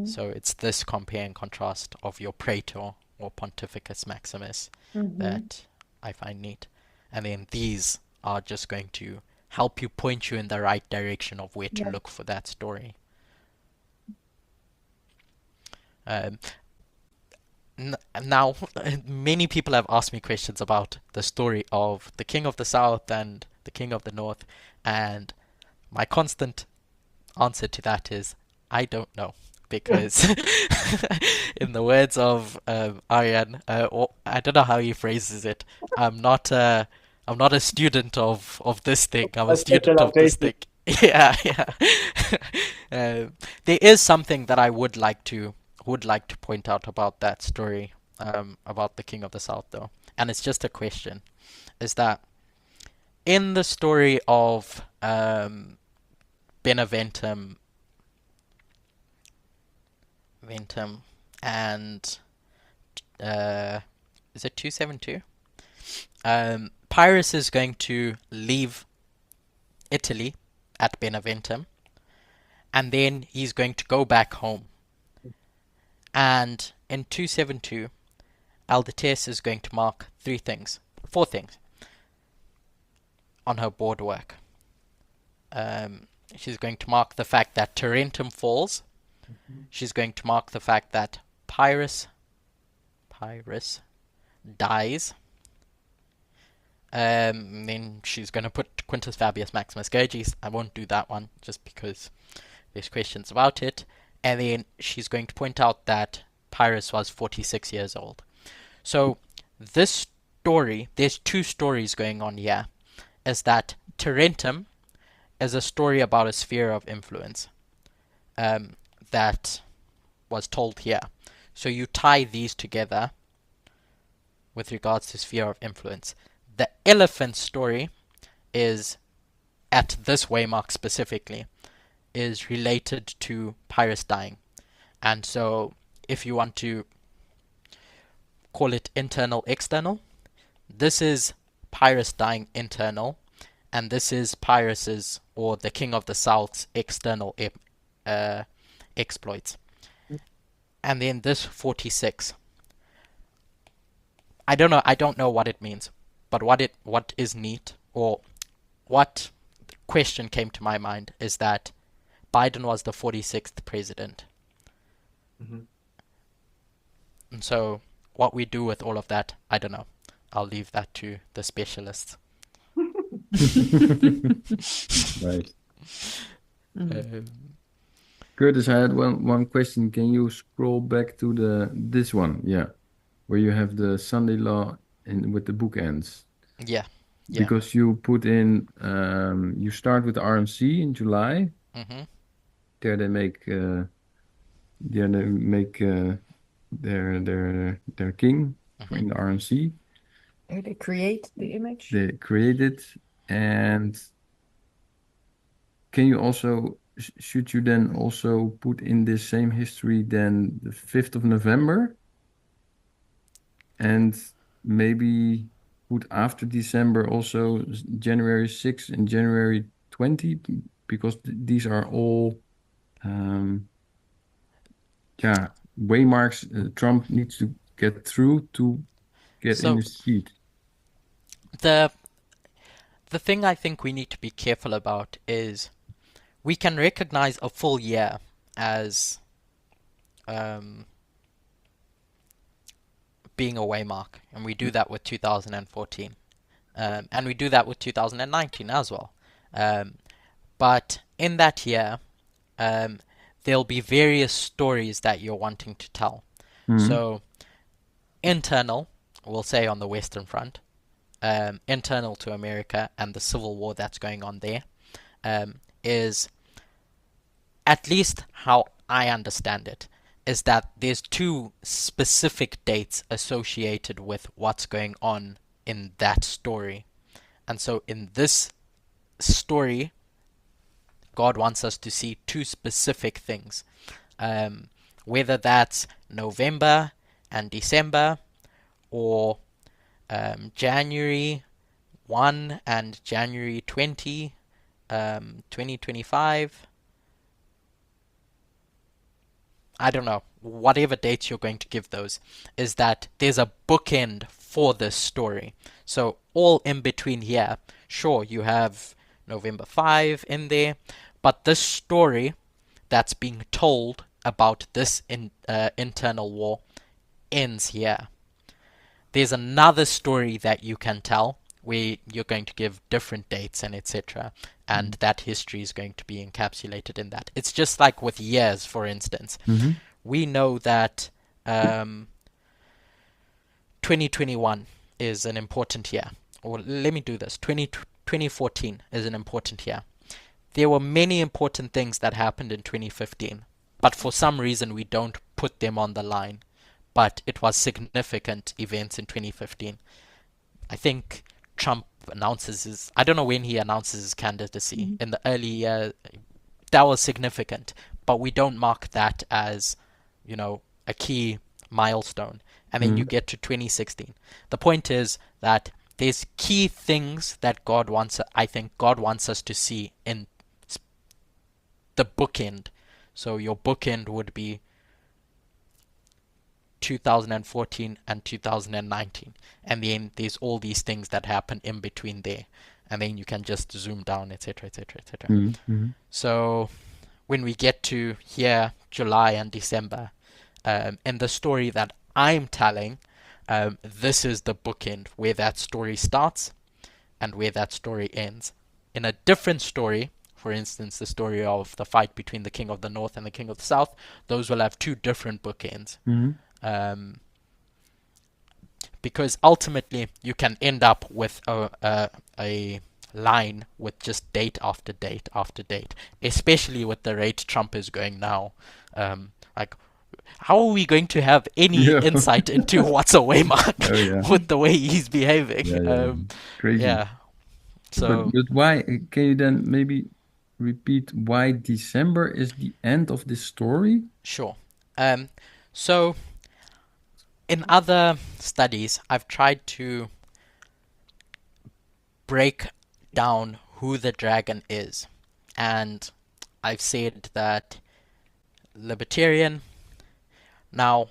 So it's this compare and contrast of your Praetor or Pontificus Maximus that I find neat. And then these are just going to help you point you in the right direction of where to look for that story. Now, many people have asked me questions about the story of the King of the South and the King of the North, and my constant answer to that is, I don't know. Because in the words of Aryan, I don't know how he phrases it. I'm not a student of this thing. I'm a student of this thing. Yeah. There is something that I would like to would like to point out about that story, about the King of the South, though, and it's just a question, is that in the story of Beneventum, and is it 272? Pyrrhus is going to leave Italy at Beneventum, and then he's going to go back home. And in 272, Aldetes is going to mark four things on her board work. She's going to mark the fact that Tarentum falls. She's going to mark the fact that Pyrrhus dies. Then she's going to put Quintus Fabius Maximus Gurgis. I won't do that one just because there's questions about it. And then she's going to point out that Pyrrhus was 46 years old. So this story, there's two stories going on here, is that Tarentum is a story about a sphere of influence that was told here. So you tie these together with regards to sphere of influence. The elephant story is, at this waymark specifically, is related to Pyrrhus dying. And so if you want to call it internal, external, this is Pyrrhus dying internal, and this is Pyrrhus's, or the King of the South's, external exploits. And then this 46, I don't know what it means, but what is neat, or what question came to my mind, is that Biden was the 46th president. Mm-hmm. And so what we do with all of that, I don't know. I'll leave that to the specialists. Right. Curtis, I had one question. Can you scroll back to this one? Yeah. Where you have the Sunday law with the bookends. Yeah. Because you put in, you start with the RMC in July. Mm-hmm. There they make their king in the RMC. They create the image. They create it, and can you also should you then also put in this same history then the 5th of November, and maybe put after December also January 6th and January 20, because these are all waymarks Trump needs to get through to get in the seat. The thing I think we need to be careful about is we can recognize a full year as being a waymark, and we do that with 2014, and we do that with 2019 as well. But in that year, there'll be various stories that you're wanting to tell. Mm-hmm. So internal, we'll say on the Western Front, internal to America and the civil war that's going on there, is, at least how I understand it, is that there's two specific dates associated with what's going on in that story. And so in this story, God wants us to see two specific things, whether that's November and December, or January 1 and January 20, 2025. I don't know, whatever dates you're going to give those, is that there's a bookend for this story. So all in between here, sure, you have November 5 in there, but this story that's being told about this internal war ends here. There's another story that you can tell where you're going to give different dates and etc. And that history is going to be encapsulated in that. It's just like with years, for instance. Mm-hmm. We know that 2021 is an important year. Or let me do this. 2014 is an important year. There were many important things that happened in 2015, but for some reason we don't put them on the line, but it was significant events in 2015. I think Trump I don't know when he announces his candidacy, in the early year. That was significant, but we don't mark that as, a key milestone. And then you get to 2016. The point is that there's key things that I think God wants us to see in the bookend. So your bookend would be 2014 and 2019. And then there's all these things that happen in between there. And then you can just zoom down, etc., etc., etc. So when we get to here, July and December, in the story that I'm telling, this is the bookend where that story starts and where that story ends. In a different story, for instance, the story of the fight between the King of the North and the King of the South, those will have two different bookends. Because ultimately you can end up with a line with just date after date after date, especially with the rate Trump is going now. Like, how are we going to have any insight into what's a waymark with the way he's behaving? Crazy. Yeah. So, but why? Can you then maybe repeat why December is the end of this story? Sure. So, in other studies, I've tried to break down who the dragon is, and I've said that libertarian. Now,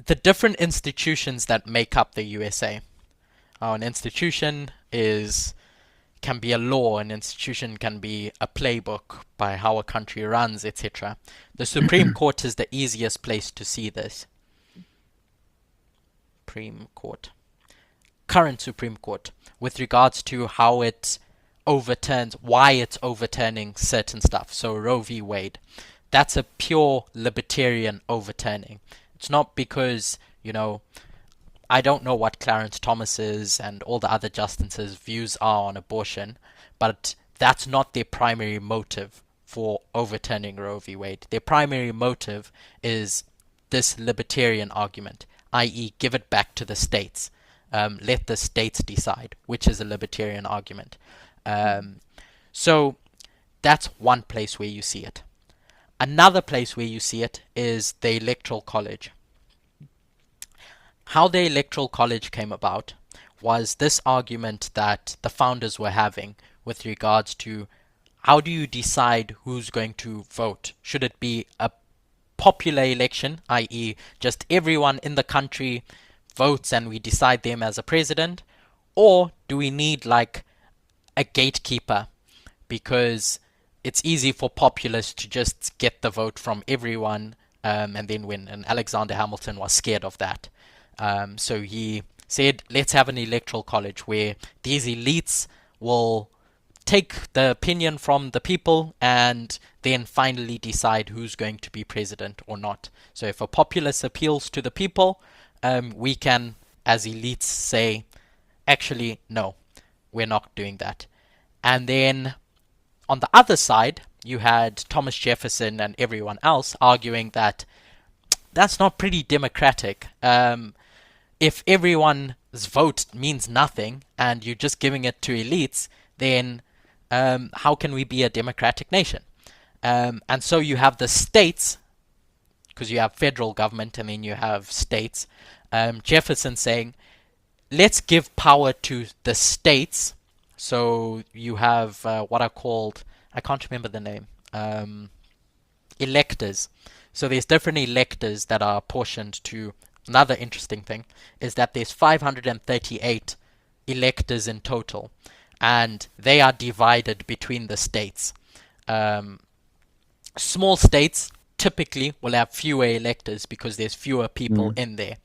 the different institutions that make up the USA. An institution can be a law, an institution can be a playbook by how a country runs, etc. The Supreme Court is the easiest place to see this. Current Supreme Court, with regards to how it overturns, why it's overturning certain stuff. So Roe v. Wade, that's a pure libertarian overturning. It's not because, I don't know what Clarence Thomas's and all the other justices' views are on abortion, but that's not their primary motive for overturning Roe v. Wade. Their primary motive is this libertarian argument, i.e. give it back to the states. Let the states decide, which is a libertarian argument. So that's one place where you see it. Another place where you see it is the Electoral College. How the Electoral College came about was this argument that the founders were having with regards to how do you decide who's going to vote? Should it be a popular election, i.e. just everyone in the country votes and we decide them as a president? Or do we need like a gatekeeper? Because it's easy for populists to just get the vote from everyone and then win. And Alexander Hamilton was scared of that. So he said, let's have an electoral college where these elites will take the opinion from the people and then finally decide who's going to be president or not. So if a populace appeals to the people, we can, as elites, say, actually, no, we're not doing that. And then on the other side, you had Thomas Jefferson and everyone else arguing that that's not pretty democratic. If everyone's vote means nothing and you're just giving it to elites, then how can we be a democratic nation? And so you have the states, because you have federal government and then you have states. Jefferson saying, let's give power to the states. So you have what are called, I can't remember the name, electors. So there's different electors that are apportioned to. Another interesting thing is that there's 538 electors in total, and they are divided between the states. Small states typically will have fewer electors because there's fewer people in there.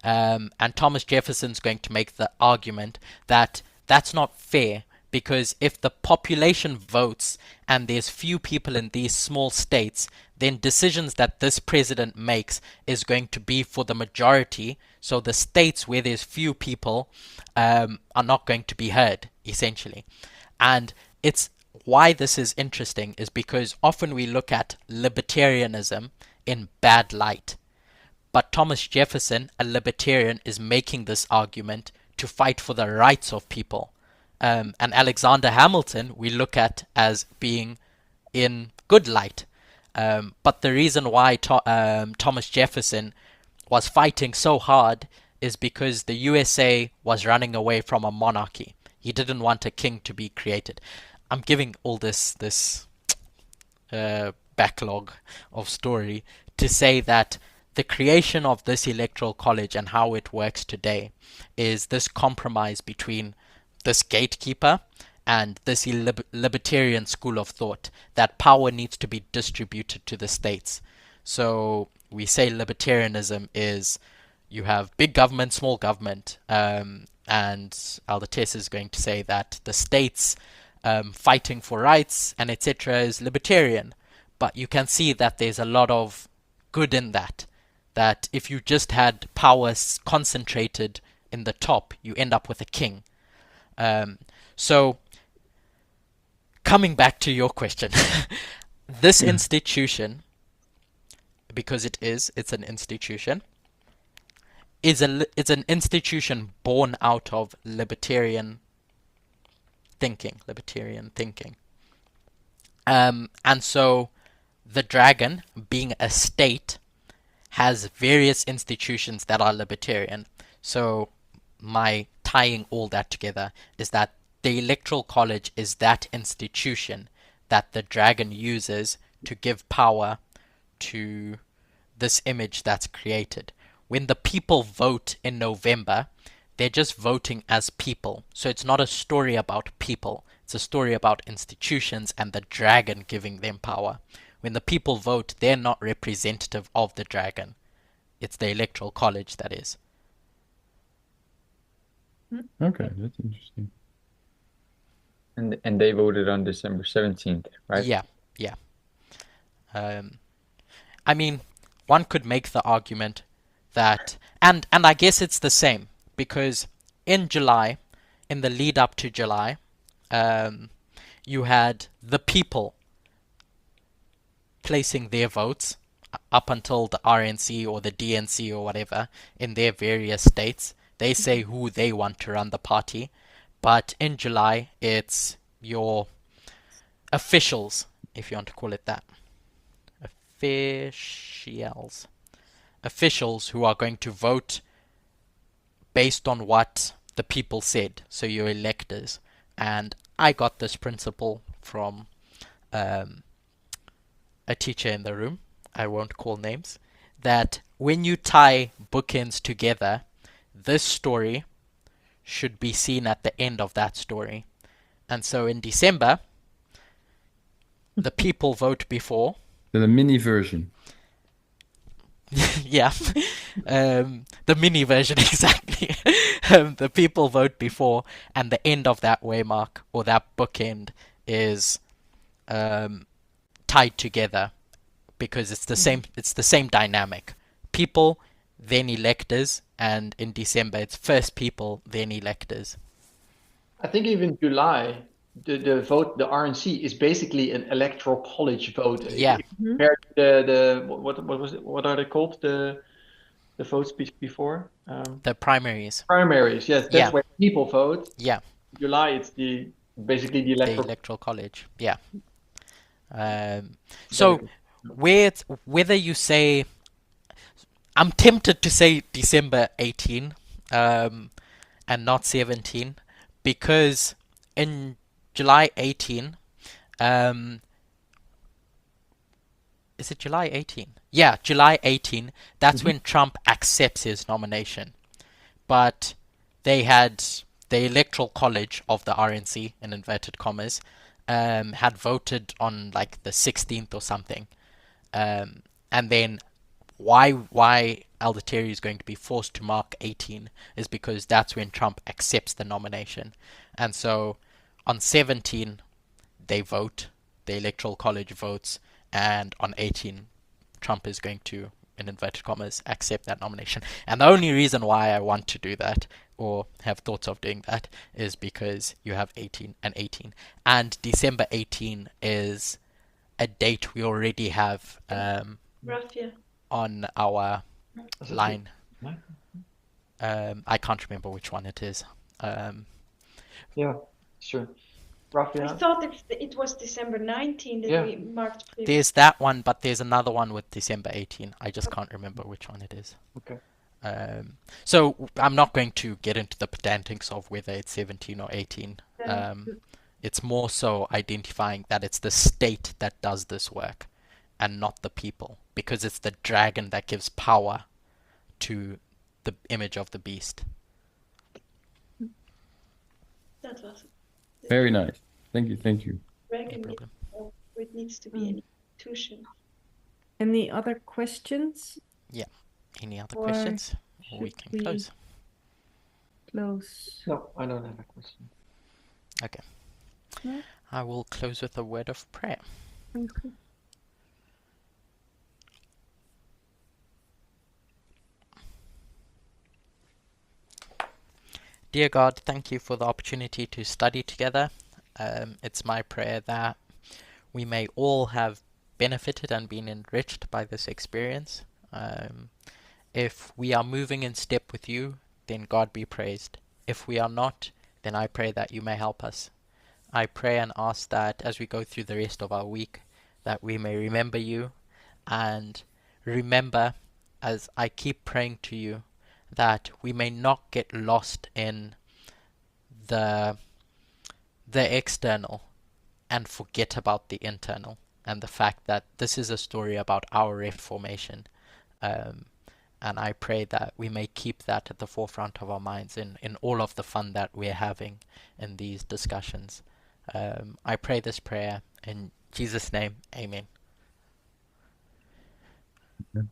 And Thomas Jefferson's going to make the argument that that's not fair, because if the population votes and there's few people in these small states, then decisions that this president makes is going to be for the majority. So the states where there's few people are not going to be heard, essentially. And it's why this is interesting is because often we look at libertarianism in bad light. But Thomas Jefferson, a libertarian, is making this argument to fight for the rights of people. And Alexander Hamilton we look at as being in good light. But the reason why Thomas Jefferson was fighting so hard is because the USA was running away from a monarchy. He didn't want a king to be created. I'm giving all this backlog of story to say that the creation of this electoral college and how it works today is this compromise between this gatekeeper and this libertarian school of thought that power needs to be distributed to the states. So we say libertarianism is you have big government, small government, and Aldertes is going to say that the states fighting for rights and etc. is libertarian. But you can see that there's a lot of good in that. That if you just had power concentrated in the top, you end up with a king. So, coming back to your question, this institution, because it's an institution, it's an institution born out of libertarian thinking. And so, the dragon, being a state, has various institutions that are libertarian. So my tying all that together is that the Electoral College is that institution that the dragon uses to give power to this image that's created. When the people vote in November, they're just voting as people. So it's not a story about people. It's a story about institutions and the dragon giving them power. When the people vote, they're not representative of the dragon. It's the Electoral College that is. Okay, that's interesting. And they voted on December 17th, right? Yeah. I mean, one could make the argument that, and I guess it's the same, because in July, in the lead up to July, you had the people placing their votes up until the RNC or the DNC or whatever in their various states. They say who they want to run the party. But in July, it's your officials, if you want to call it that. Officials who are going to vote based on what the people said. So your electors. And I got this principle from a teacher in the room, I won't call names, that when you tie bookends together, this story should be seen at the end of that story. And so in December, the people vote before. The mini version. Yeah, the mini version, exactly. The people vote before, and the end of that waymark or that bookend is tied together because it's the same. It's the same dynamic. People, then electors, and in December it's first people, then electors. I think even July, the vote, the RNC is basically an electoral college vote. Yeah. Compared to the what was it? What are they called? The votes before? The primaries. Primaries, yes, that's Yeah. where people vote. Yeah. July, it's basically the The electoral college. Yeah. So whether you say, I'm tempted to say December 18 and not 17, because in July 18, is it July 18? Yeah, July 18, that's when Trump accepts his nomination. But they had the Electoral College of the RNC, in inverted commas, had voted on like the 16th or something. And then why Alderterry is going to be forced to mark 18 is because that's when Trump accepts the nomination. And so on 17, they vote, the Electoral College votes, and on 18, Trump is going to, in inverted commas, accept that nomination. And the only reason why I want to do that or have thoughts of doing that is because you have 18 and 18. And December 18 is a date we already have on our line. I can't remember which one it is. Yeah, sure. Roughly. I thought it was December 19 that we marked previously. There's that one, but there's another one with December 18. I just can't remember which one it is. Okay. So I'm not going to get into the pedantics of whether it's 17 or 18. It's more so identifying that it's the state that does this work and not the people, because it's the dragon that gives power to the image of the beast. That was Very nice. Thank you. Thank you. dragon. It needs to be an institution. Any other questions? Yeah. Any other Or questions? We should can close. Close. No, I don't have a question. Okay. No? I will close with a word of prayer. Okay. Dear God, thank you for the opportunity to study together. It's my prayer that we may all have benefited and been enriched by this experience. If we are moving in step with you, then God be praised. If we are not, then I pray that you may help us. I pray and ask that as we go through the rest of our week, that we may remember you, and remember, as I keep praying to you, that we may not get lost in the external and forget about the internal, and the fact that this is a story about our reformation. And I pray that we may keep that at the forefront of our minds in all of the fun that we're having in these discussions. I pray this prayer in Jesus' name. Amen. Yeah.